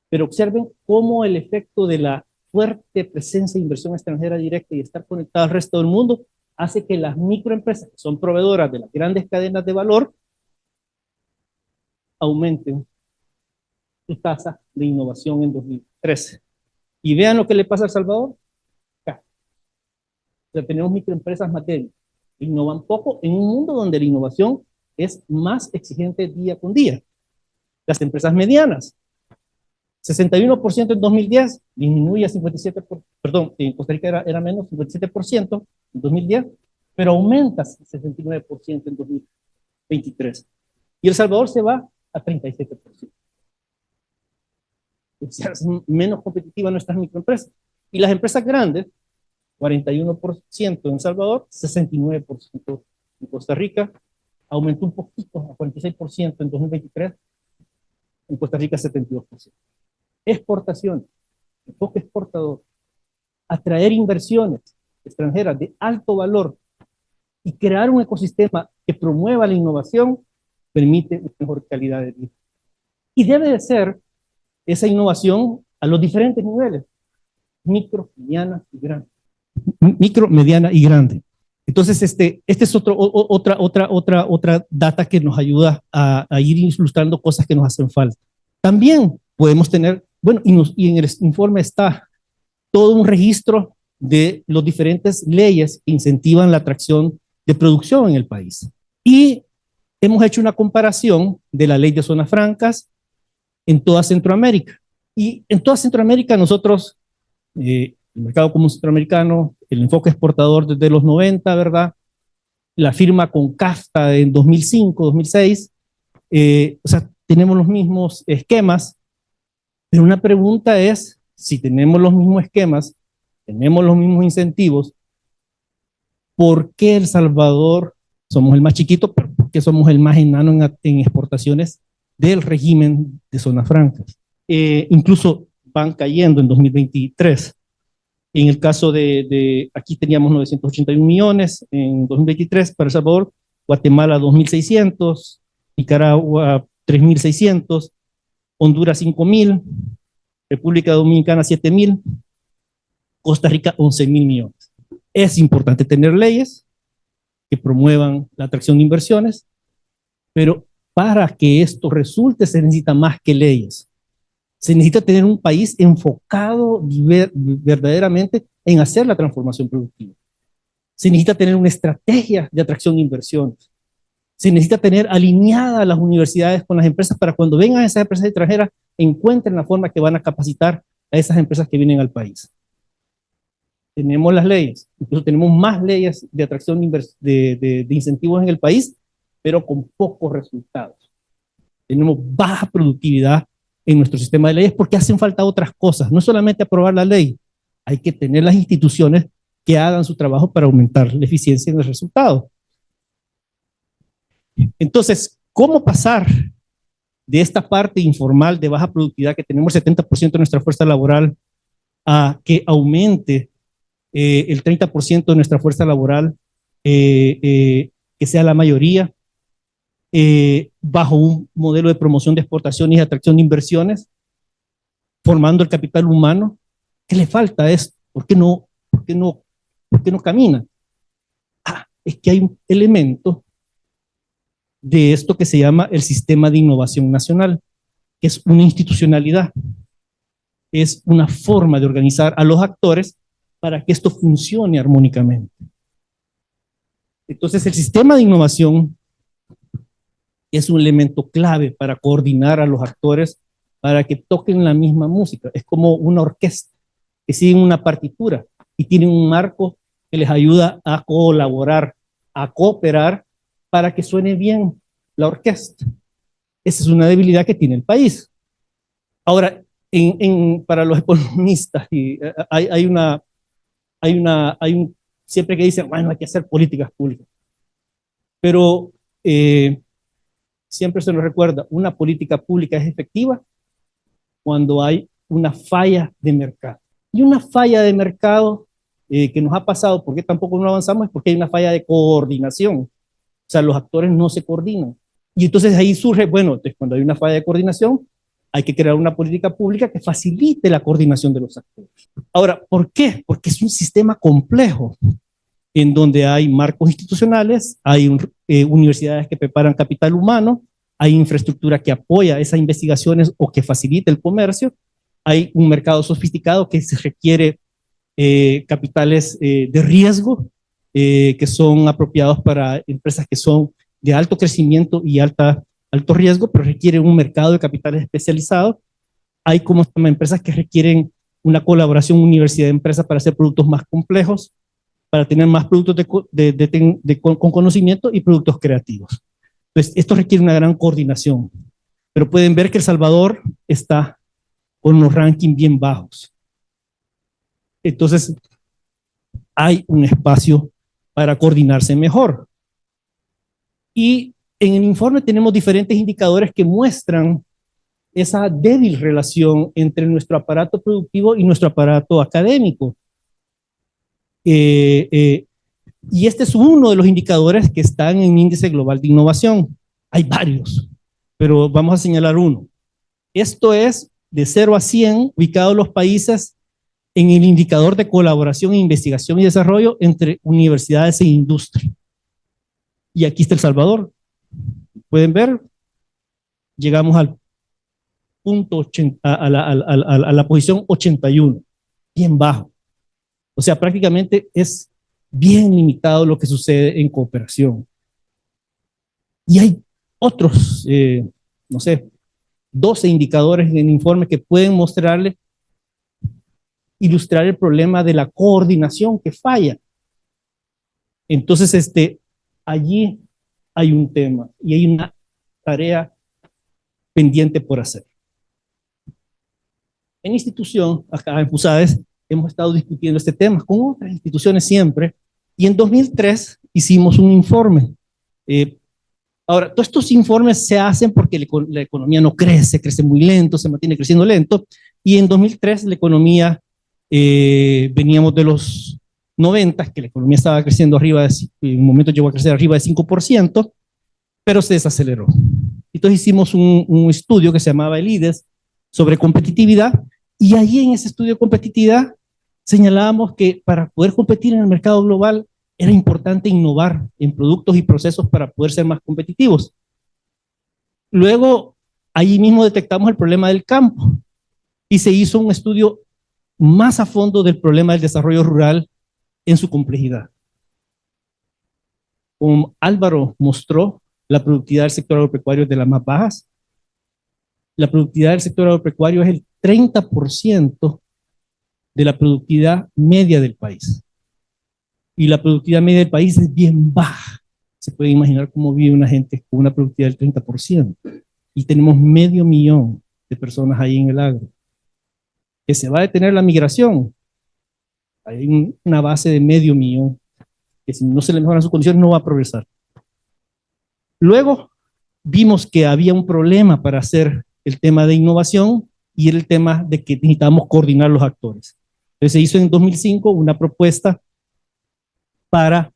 S4: Pero observen cómo el efecto de la fuerte presencia de inversión extranjera directa y estar conectada al resto del mundo hace que las microempresas, que son proveedoras de las grandes cadenas de valor, aumenten su tasa de innovación en 2013. Y vean lo que le pasa a El Salvador. Acá. O sea, tenemos microempresas más débiles, innovan poco en un mundo donde la innovación es más exigente día con día. Las empresas medianas, 61% en 2010, disminuye a 57%, perdón, en Costa Rica era menos, 57% en 2010, pero aumenta a 69% en 2023. Y El Salvador se va a 37%. O sea, es menos competitiva nuestras microempresas. Y las empresas grandes, 41% en El Salvador, 69% en Costa Rica, aumentó un poquito a 46% en 2023, en Costa Rica 72%. Exportación, enfoque exportador, atraer inversiones extranjeras de alto valor y crear un ecosistema que promueva la innovación, permite una mejor calidad de vida. Y debe de ser esa innovación a los diferentes niveles, micro, mediana y grande. Micro, mediana y grande. Entonces, este es otra data que nos ayuda a ir ilustrando cosas que nos hacen falta. También podemos tener, bueno, y en el informe está todo un registro de las diferentes leyes que incentivan la atracción de producción en el país. Y hemos hecho una comparación de la ley de zonas francas en toda Centroamérica. Y en toda Centroamérica nosotros, el mercado común centroamericano, el enfoque exportador desde los 90, ¿verdad? La firma con CAFTA en 2005, 2006, o sea, tenemos los mismos esquemas, pero una pregunta es, si tenemos los mismos esquemas, tenemos los mismos incentivos, ¿por qué El Salvador somos el más chiquito, pero por qué somos el más enano en exportaciones del régimen de zonas francas? Incluso van cayendo en 2023. En el caso aquí teníamos 981 millones en 2023 para El Salvador, Guatemala 2.600, Nicaragua 3.600, Honduras 5.000, República Dominicana 7.000, Costa Rica 11.000 millones. Es importante tener leyes que promuevan la atracción de inversiones, pero para que esto resulte se necesita más que leyes. Se necesita tener un país enfocado verdaderamente en hacer la transformación productiva. Se necesita tener una estrategia de atracción de inversiones. Se necesita tener alineadas las universidades con las empresas para cuando vengan esas empresas extranjeras encuentren la forma que van a capacitar a esas empresas que vienen al país. Tenemos las leyes, incluso tenemos más leyes de atracción de incentivos en el país, pero con pocos resultados. Tenemos baja productividad en nuestro sistema de leyes porque hacen falta otras cosas, no solamente aprobar la ley, hay que tener las instituciones que hagan su trabajo para aumentar la eficiencia en el resultado. Entonces, ¿cómo pasar de esta parte informal de baja productividad que tenemos el 70% de nuestra fuerza laboral a que aumente el 30% de nuestra fuerza laboral, que sea la mayoría, bajo un modelo de promoción de exportaciones y atracción de inversiones, formando el capital humano? ¿Qué le falta a esto? ¿Por qué no camina? Es que hay un elemento de esto que se llama el Sistema de Innovación Nacional, que es una institucionalidad, es una forma de organizar a los actores para que esto funcione armónicamente. Entonces, el sistema de innovación es un elemento clave para coordinar a los actores para que toquen la misma música. Es como una orquesta. que siguen una partitura y tienen un marco que les ayuda a colaborar, a cooperar para que suene bien la orquesta. Esa es una debilidad que tiene el país. Ahora, para los economistas, siempre que dicen, bueno, hay que hacer políticas públicas. Pero siempre se nos recuerda, una política pública es efectiva cuando hay una falla de mercado. Y una falla de mercado que nos ha pasado, porque tampoco no avanzamos, es porque hay una falla de coordinación. O sea, los actores no se coordinan. Y entonces ahí surge, bueno, entonces cuando hay una falla de coordinación, hay que crear una política pública que facilite la coordinación de los actores. Ahora, ¿por qué? Porque es un sistema complejo en donde hay marcos institucionales, hay universidades que preparan capital humano, hay infraestructura que apoya esas investigaciones o que facilita el comercio, hay un mercado sofisticado que se requiere capitales de riesgo que son apropiados para empresas que son de alto crecimiento y alto riesgo, pero requieren un mercado de capitales especializados. Hay como empresas que requieren una colaboración universidad-empresa para hacer productos más complejos, para tener más productos con conocimiento y productos creativos. Entonces, esto requiere una gran coordinación, pero pueden ver que El Salvador está con los rankings bien bajos. Entonces, hay un espacio para coordinarse mejor. Y en el informe tenemos diferentes indicadores que muestran esa débil relación entre nuestro aparato productivo y nuestro aparato académico. Y este es uno de los indicadores que están en el Índice Global de Innovación. Hay varios, pero vamos a señalar uno. Esto es de 0 a 100, ubicados los países en el indicador de colaboración, investigación y desarrollo entre universidades e industria. Y aquí está El Salvador. Pueden ver, llegamos al punto 80, a la posición 81, bien bajo. O sea, prácticamente es bien limitado lo que sucede en cooperación. Y hay otros, no sé, 12 indicadores en el informe que pueden ilustrar el problema de la coordinación que falla. Entonces, allí hay un tema y hay una tarea pendiente por hacer. En institución, acá en FUSADES, hemos estado discutiendo este tema con otras instituciones siempre, y en 2003 hicimos un informe. Ahora, todos estos informes se hacen porque la economía no crece, crece muy lento, se mantiene creciendo lento, y en 2003 la economía, veníamos de los 90, que la economía estaba creciendo en un momento llegó a crecer arriba de 5%, pero se desaceleró. Entonces hicimos un estudio que se llamaba el IDES sobre competitividad, y allí en ese estudio de competitividad señalábamos que para poder competir en el mercado global era importante innovar en productos y procesos para poder ser más competitivos. Luego, allí mismo detectamos el problema del campo y se hizo un estudio más a fondo del problema del desarrollo rural en su complejidad. Como Álvaro mostró, la productividad del sector agropecuario es de las más bajas. La productividad del sector agropecuario es el 30% de la productividad media del país. Y la productividad media del país es bien baja. Se puede imaginar cómo vive una gente con una productividad del 30%. Y tenemos 500,000 de personas ahí en el agro. Que se va a detener la migración. Hay una base de 500,000 que si no se le mejoran sus condiciones no va a progresar. Luego vimos que había un problema para hacer el tema de innovación y era el tema de que necesitábamos coordinar los actores. Entonces se hizo en 2005 una propuesta para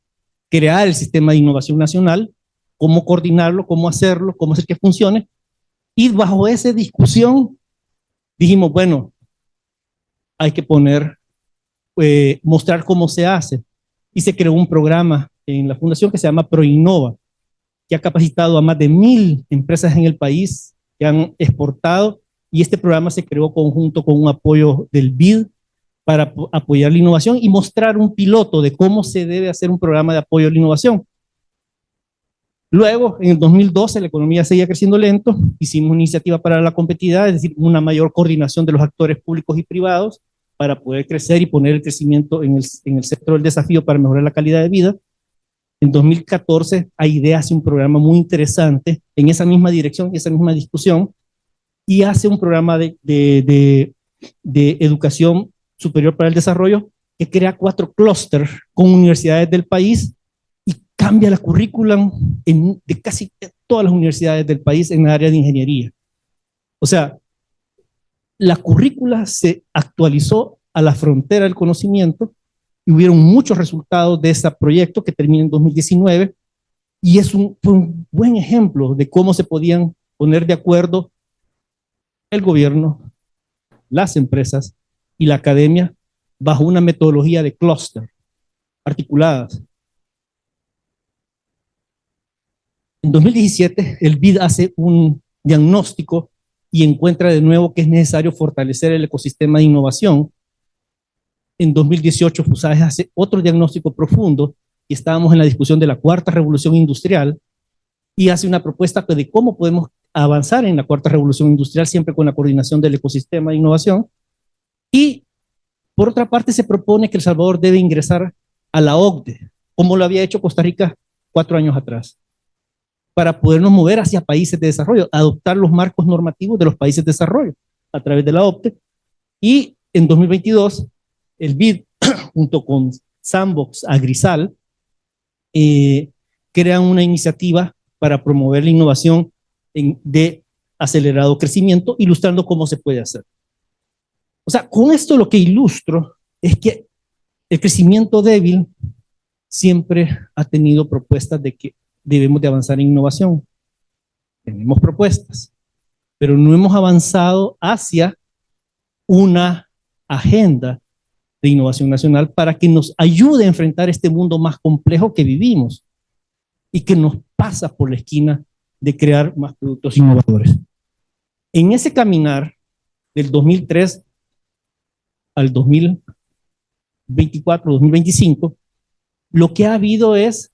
S4: crear el sistema de innovación nacional, cómo coordinarlo, cómo hacerlo, cómo hacer que funcione. Y bajo esa discusión dijimos, bueno, hay que mostrar cómo se hace. Y se creó un programa en la fundación que se llama ProInnova, que ha capacitado a más de 1,000 empresas en el país que han exportado, y este programa se creó conjunto con un apoyo del BID para apoyar la innovación y mostrar un piloto de cómo se debe hacer un programa de apoyo a la innovación. Luego, en el 2012, la economía seguía creciendo lento, hicimos una iniciativa para la competitividad, es decir, una mayor coordinación de los actores públicos y privados para poder crecer y poner el crecimiento en el centro del desafío para mejorar la calidad de vida. En 2014, AIDE hace un programa muy interesante en esa misma dirección, esa misma discusión, y hace un programa de educación superior para el desarrollo que crea 4 clústeres con universidades del país y cambia la currículum de casi todas las universidades del país en el área de ingeniería. O sea, la currícula se actualizó a la frontera del conocimiento y hubieron muchos resultados de ese proyecto que termina en 2019 y fue un buen ejemplo de cómo se podían poner de acuerdo el gobierno, las empresas y la academia bajo una metodología de clúster articuladas. En 2017, el BID hace un diagnóstico y encuentra de nuevo que es necesario fortalecer el ecosistema de innovación. En 2018, FUSAES hace otro diagnóstico profundo y estábamos en la discusión de la cuarta revolución industrial y hace una propuesta de cómo podemos avanzar en la cuarta revolución industrial siempre con la coordinación del ecosistema de innovación. Y por otra parte se propone que El Salvador debe ingresar a la OCDE, como lo había hecho Costa Rica 4 años atrás, para podernos mover hacia países de desarrollo, adoptar los marcos normativos de los países de desarrollo a través de la OCDE. Y en 2022, el BID, junto con Sandbox, Agrisal, crean una iniciativa para promover la innovación de acelerado crecimiento, ilustrando cómo se puede hacer. O sea, con esto lo que ilustro es que el crecimiento débil siempre ha tenido propuestas de que debemos de avanzar en innovación. Tenemos propuestas, pero no hemos avanzado hacia una agenda de innovación nacional para que nos ayude a enfrentar este mundo más complejo que vivimos y que nos pasa por la esquina de crear más productos innovadores. En ese caminar del 2003 al 2024, 2025, lo que ha habido es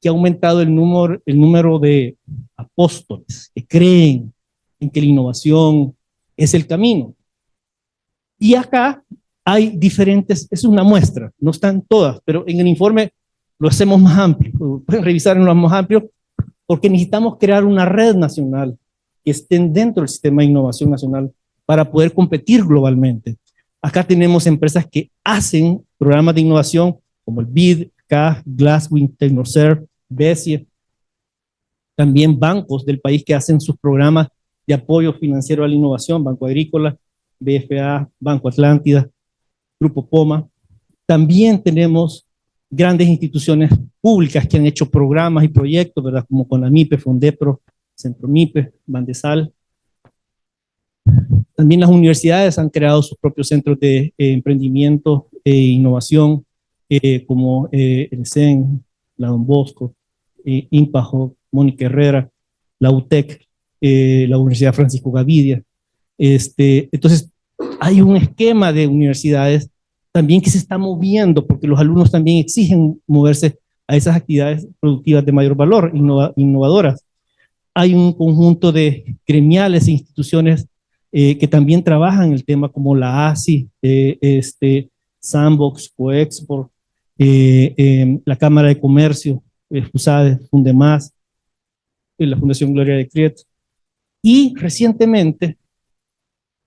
S4: que ha aumentado el número de apóstoles que creen en que la innovación es el camino. Y acá hay diferentes, es una muestra, no están todas, pero en el informe lo hacemos más amplio, pueden revisar en lo más amplio, porque necesitamos crear una red nacional que estén dentro del sistema de innovación nacional para poder competir globalmente. Acá tenemos empresas que hacen programas de innovación como el BID, CAF, Glasswing, Tecnoserve, BESIE, también bancos del país que hacen sus programas de apoyo financiero a la innovación, Banco Agrícola, BFA, Banco Atlántida, Grupo Poma. También tenemos grandes instituciones públicas que han hecho programas y proyectos, ¿verdad? Como CONAMIPE, FONDEPRO, Centromipe, Bandesal. También las universidades han creado sus propios centros de emprendimiento e innovación, como el CEN, la Don Bosco, IMPAJO, Mónica Herrera, la UTEC, la Universidad Francisco Gavidia. Entonces, hay un esquema de universidades también que se está moviendo, porque los alumnos también exigen moverse a esas actividades productivas de mayor valor, innovadoras. Hay un conjunto de gremiales e instituciones que también trabajan el tema, como la ASI, Sandbox, Coexport, la Cámara de Comercio, FUSAES, Fundemás, la Fundación Gloria de Criet. Y recientemente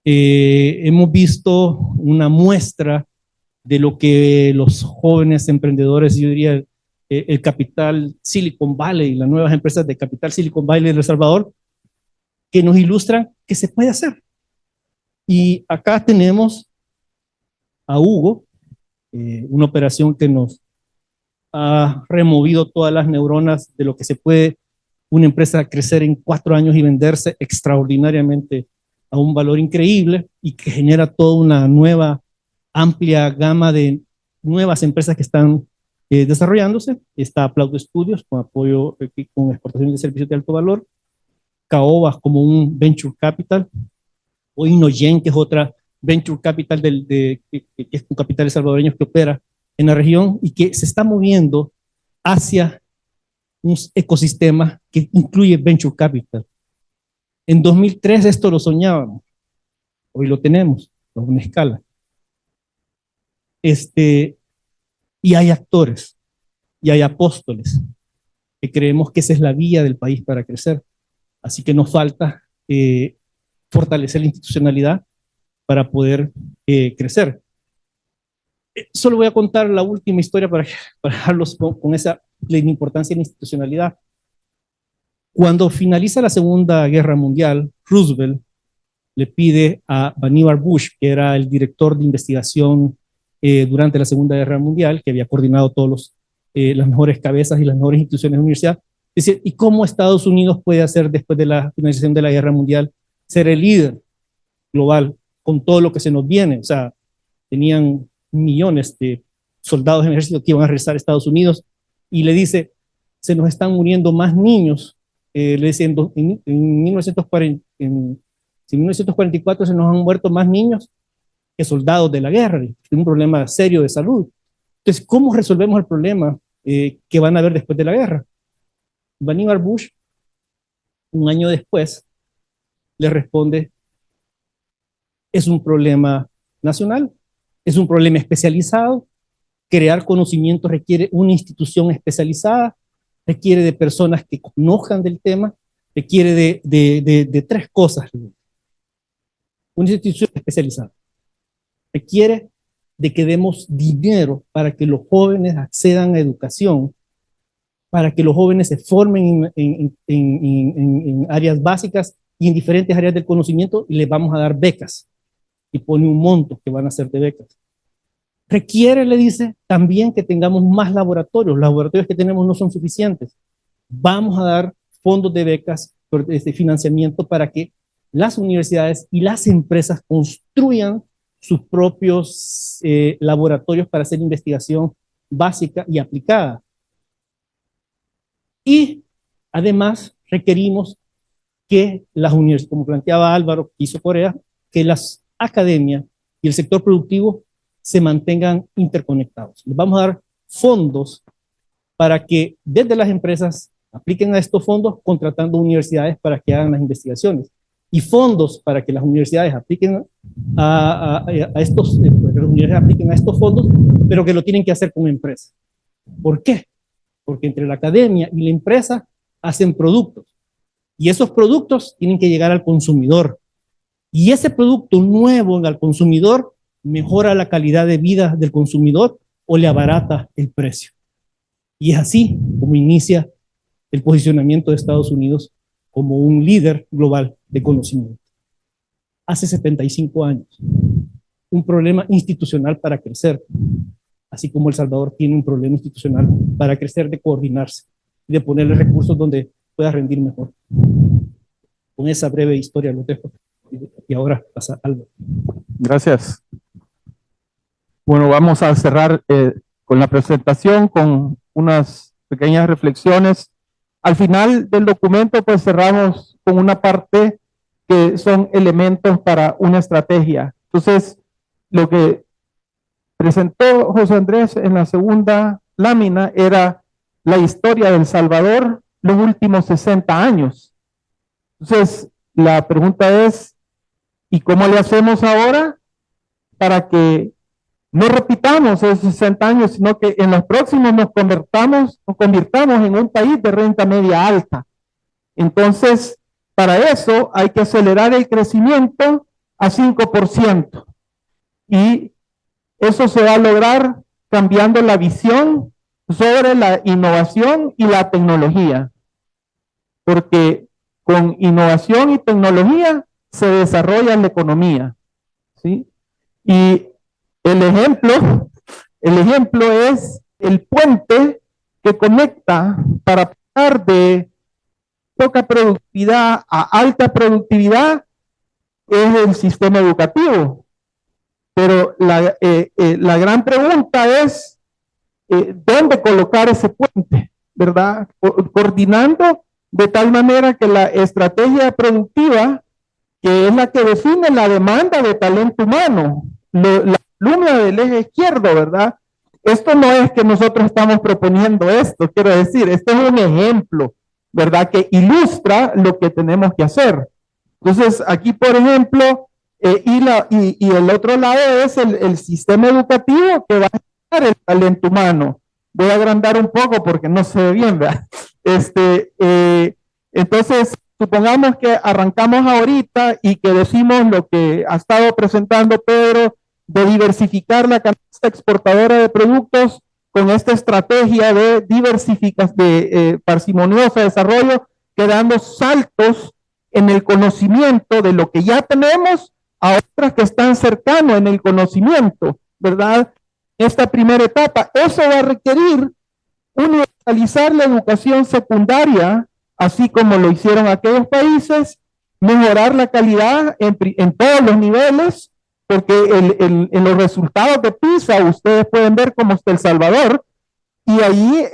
S4: hemos visto una muestra de lo que los jóvenes emprendedores, yo diría el capital Silicon Valley, las nuevas empresas de capital Silicon Valley de El Salvador, que nos ilustran que se puede hacer. Y acá tenemos a Hugo, una operación que nos ha removido todas las neuronas de lo que se puede una empresa crecer en 4 años y venderse extraordinariamente a un valor increíble y que genera toda una nueva, amplia gama de nuevas empresas que están desarrollándose. Está Aplaudo Studios con apoyo con exportación de servicios de alto valor, Caoba como un venture capital, o Inogen, que es otra venture capital que es un capital salvadoreño que opera en la región y que se está moviendo hacia un ecosistema que incluye venture capital. En 2003 esto lo soñábamos, hoy lo tenemos a una escala. Y hay actores, y hay apóstoles, que creemos que esa es la vía del país para crecer. Así que nos falta fortalecer la institucionalidad para poder crecer. Solo voy a contar la última historia para dejarlos con esa la importancia de la institucionalidad. Cuando finaliza la Segunda Guerra Mundial, Roosevelt le pide a Vannevar Bush, que era el director de investigación durante la Segunda Guerra Mundial, que había coordinado todas las mejores cabezas y las mejores instituciones de la universidad, decir, ¿y cómo Estados Unidos puede hacer después de la finalización de la Guerra Mundial ser el líder global con todo lo que se nos viene? O sea, tenían millones de soldados en el ejército que iban a regresar a Estados Unidos, y le dice, se nos están muriendo más niños. Le dice, en 1944 se nos han muerto más niños que soldados de la guerra, un problema serio de salud. Entonces, ¿cómo resolvemos el problema que van a haber después de la guerra? Vannevar Bush, un año después, le responde, es un problema nacional, es un problema especializado, crear conocimiento requiere una institución especializada, requiere de personas que conozcan del tema, requiere de tres cosas. Una institución especializada. Requiere de que demos dinero para que los jóvenes accedan a educación, para que los jóvenes se formen en áreas básicas y en diferentes áreas del conocimiento, y les vamos a dar becas. Y pone un monto que van a ser de becas. Requiere, le dice, también que tengamos más laboratorios. Los laboratorios que tenemos no son suficientes. Vamos a dar fondos de becas, de financiamiento, para que las universidades y las empresas construyan sus propios laboratorios para hacer investigación básica y aplicada. Y además requerimos que las universidades, como planteaba Álvaro, que hizo Corea, que las academias y el sector productivo se mantengan interconectados. Les vamos a dar fondos para que desde las empresas apliquen a estos fondos contratando universidades para que hagan las investigaciones, y fondos para que las universidades apliquen a estos fondos, pero que lo tienen que hacer con empresas. ¿Por qué? Porque entre la academia y la empresa hacen productos, y esos productos tienen que llegar al consumidor, y ese producto nuevo al consumidor mejora la calidad de vida del consumidor o le abarata el precio. Y es así como inicia el posicionamiento de Estados Unidos como un líder global de conocimiento. Hace 75 años, un problema institucional para crecer, así como El Salvador tiene un problema institucional para crecer, de coordinarse y de ponerle recursos donde pueda rendir mejor. Con esa breve historia lo dejo. Y ahora pasa Álvaro.
S2: Gracias. Bueno, vamos a cerrar con la presentación, con unas pequeñas reflexiones. Al final del documento, pues cerramos con una parte que son elementos para una estrategia. Entonces, lo que presentó José Andrés en la segunda lámina era la historia de El Salvador los últimos 60 años. Entonces, la pregunta es, ¿y cómo le hacemos ahora para que no repitamos esos 60 años, sino que en los próximos nos convirtamos en un país de renta media alta? Entonces, para eso hay que acelerar el crecimiento a 5%. Y eso se va a lograr cambiando la visión sobre la innovación y la tecnología. Porque con innovación y tecnología se desarrolla la economía, ¿sí? Y el ejemplo es el puente que conecta para pasar de poca productividad a alta productividad, es el sistema educativo. Pero la gran pregunta es, ¿dónde colocar ese puente? ¿Verdad? Coordinando de tal manera que la estrategia productiva, que es la que define la demanda de talento humano, la columna del eje izquierdo, ¿verdad? Esto no es que nosotros estamos proponiendo esto, quiero decir, este es un ejemplo, ¿verdad? Que ilustra lo que tenemos que hacer. Entonces, aquí, por ejemplo, Y el otro lado es el sistema educativo que va a generar el talento humano. Voy a agrandar un poco porque no se ve bien, ¿verdad? Entonces, supongamos que arrancamos ahorita y que decimos lo que ha estado presentando Pedro, de diversificar la canasta exportadora de productos con esta estrategia de diversificación, de parsimonioso desarrollo, que dando saltos en el conocimiento de lo que ya tenemos a otras que están cercanos en el conocimiento, ¿verdad? Esta primera etapa, eso va a requerir universalizar la educación secundaria, así como lo hicieron aquellos países, mejorar la calidad en todos los niveles, porque en los resultados de PISA ustedes pueden ver cómo está El Salvador, y ahí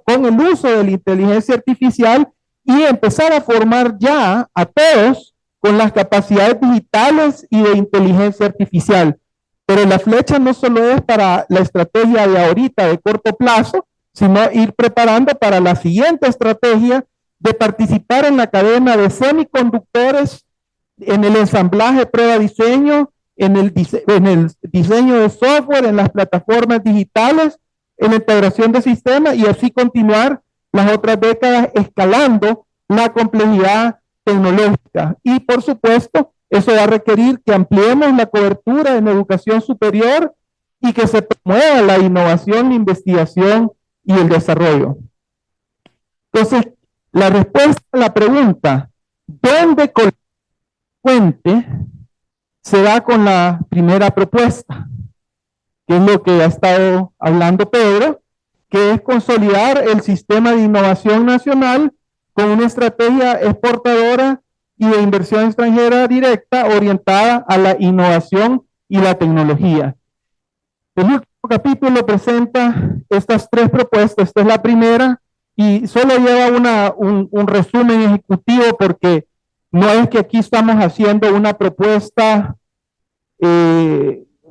S2: con el uso de la inteligencia artificial y empezar a formar ya a todos con las capacidades digitales y de inteligencia artificial. Pero la flecha no solo es para la estrategia de ahorita, de corto plazo, sino ir preparando para la siguiente estrategia de participar en la cadena de semiconductores, en el ensamblaje, prueba, diseño, en el diseño de software, en las plataformas digitales, en la integración de sistemas y así continuar las otras décadas escalando la complejidad tecnológica. Y por supuesto, eso va a requerir que ampliemos la cobertura en educación superior y que se promueva la innovación, la investigación y el desarrollo. Entonces, la respuesta a la pregunta, ¿dónde fuente se da con la primera propuesta? Que es lo que ha estado hablando Pedro, que es consolidar el sistema de innovación nacional con una estrategia exportadora y de inversión extranjera directa orientada a la innovación y la tecnología. El último capítulo presenta estas tres propuestas. Esta es la primera y solo lleva un resumen ejecutivo porque no es que aquí estamos haciendo una propuesta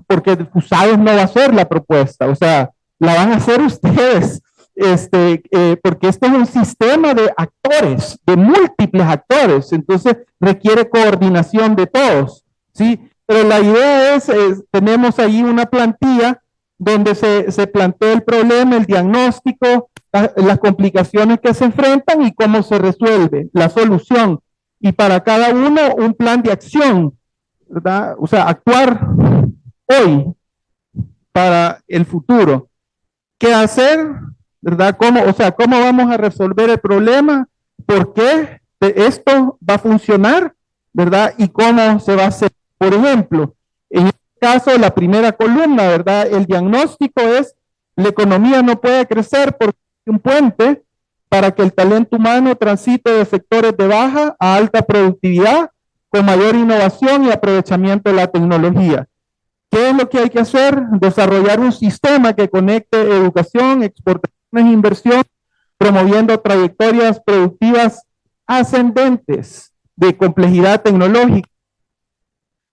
S2: porque FUSAIS no va a hacer la propuesta, o sea, la van a hacer ustedes, porque este es un sistema de actores, de múltiples actores, entonces requiere coordinación de todos, ¿sí? Pero la idea es tenemos ahí una plantilla donde se plantea el problema, el diagnóstico, las complicaciones que se enfrentan y cómo se resuelve, la solución, y para cada uno un plan de acción, ¿verdad? O sea, actuar hoy para el futuro. ¿Qué hacer? ¿Verdad? ¿Cómo vamos a resolver el problema? ¿Por qué esto va a funcionar? ¿Verdad? ¿Y cómo se va a hacer? Por ejemplo, en este caso, la primera columna, ¿verdad? El diagnóstico es, la economía no puede crecer porque hay un puente para que el talento humano transite de sectores de baja a alta productividad, con mayor innovación y aprovechamiento de la tecnología. ¿Qué es lo que hay que hacer? Desarrollar un sistema que conecte educación, exportaciones e inversión, promoviendo trayectorias productivas ascendentes de complejidad tecnológica,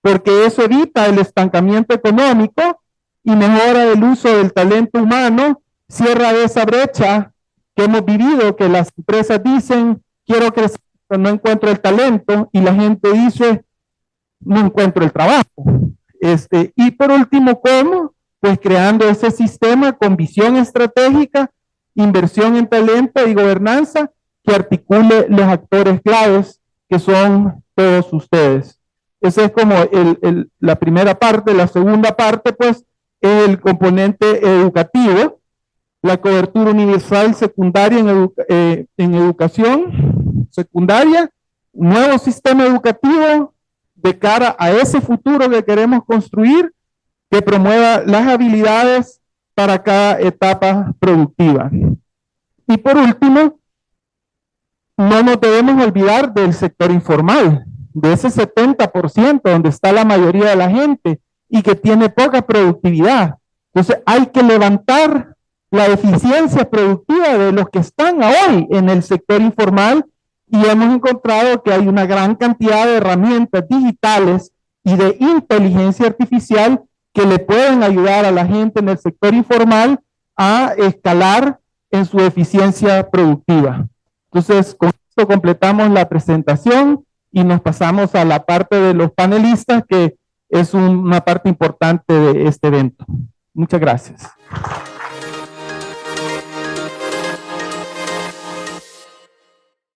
S2: porque eso evita el estancamiento económico y mejora el uso del talento humano, cierra esa brecha que hemos vivido, que las empresas dicen, quiero crecer, pero no encuentro el talento, y la gente dice, no encuentro el trabajo. Y por último, ¿cómo? Pues creando ese sistema con visión estratégica, inversión en talento y gobernanza que articule los actores claves que son todos ustedes. Esa es como la primera parte. La segunda parte, pues, es el componente educativo, la cobertura universal secundaria en educación secundaria, un nuevo sistema educativo de cara a ese futuro que queremos construir, que promueva las habilidades para cada etapa productiva. Y por último, no nos debemos olvidar del sector informal, de ese 70% donde está la mayoría de la gente y que tiene poca productividad. Entonces hay que levantar la eficiencia productiva de los que están hoy en el sector informal, y hemos encontrado que hay una gran cantidad de herramientas digitales y de inteligencia artificial que le pueden ayudar a la gente en el sector informal a escalar en su eficiencia productiva. Entonces, con esto completamos la presentación y nos pasamos a la parte de los panelistas, que es una parte importante de este evento. Muchas gracias.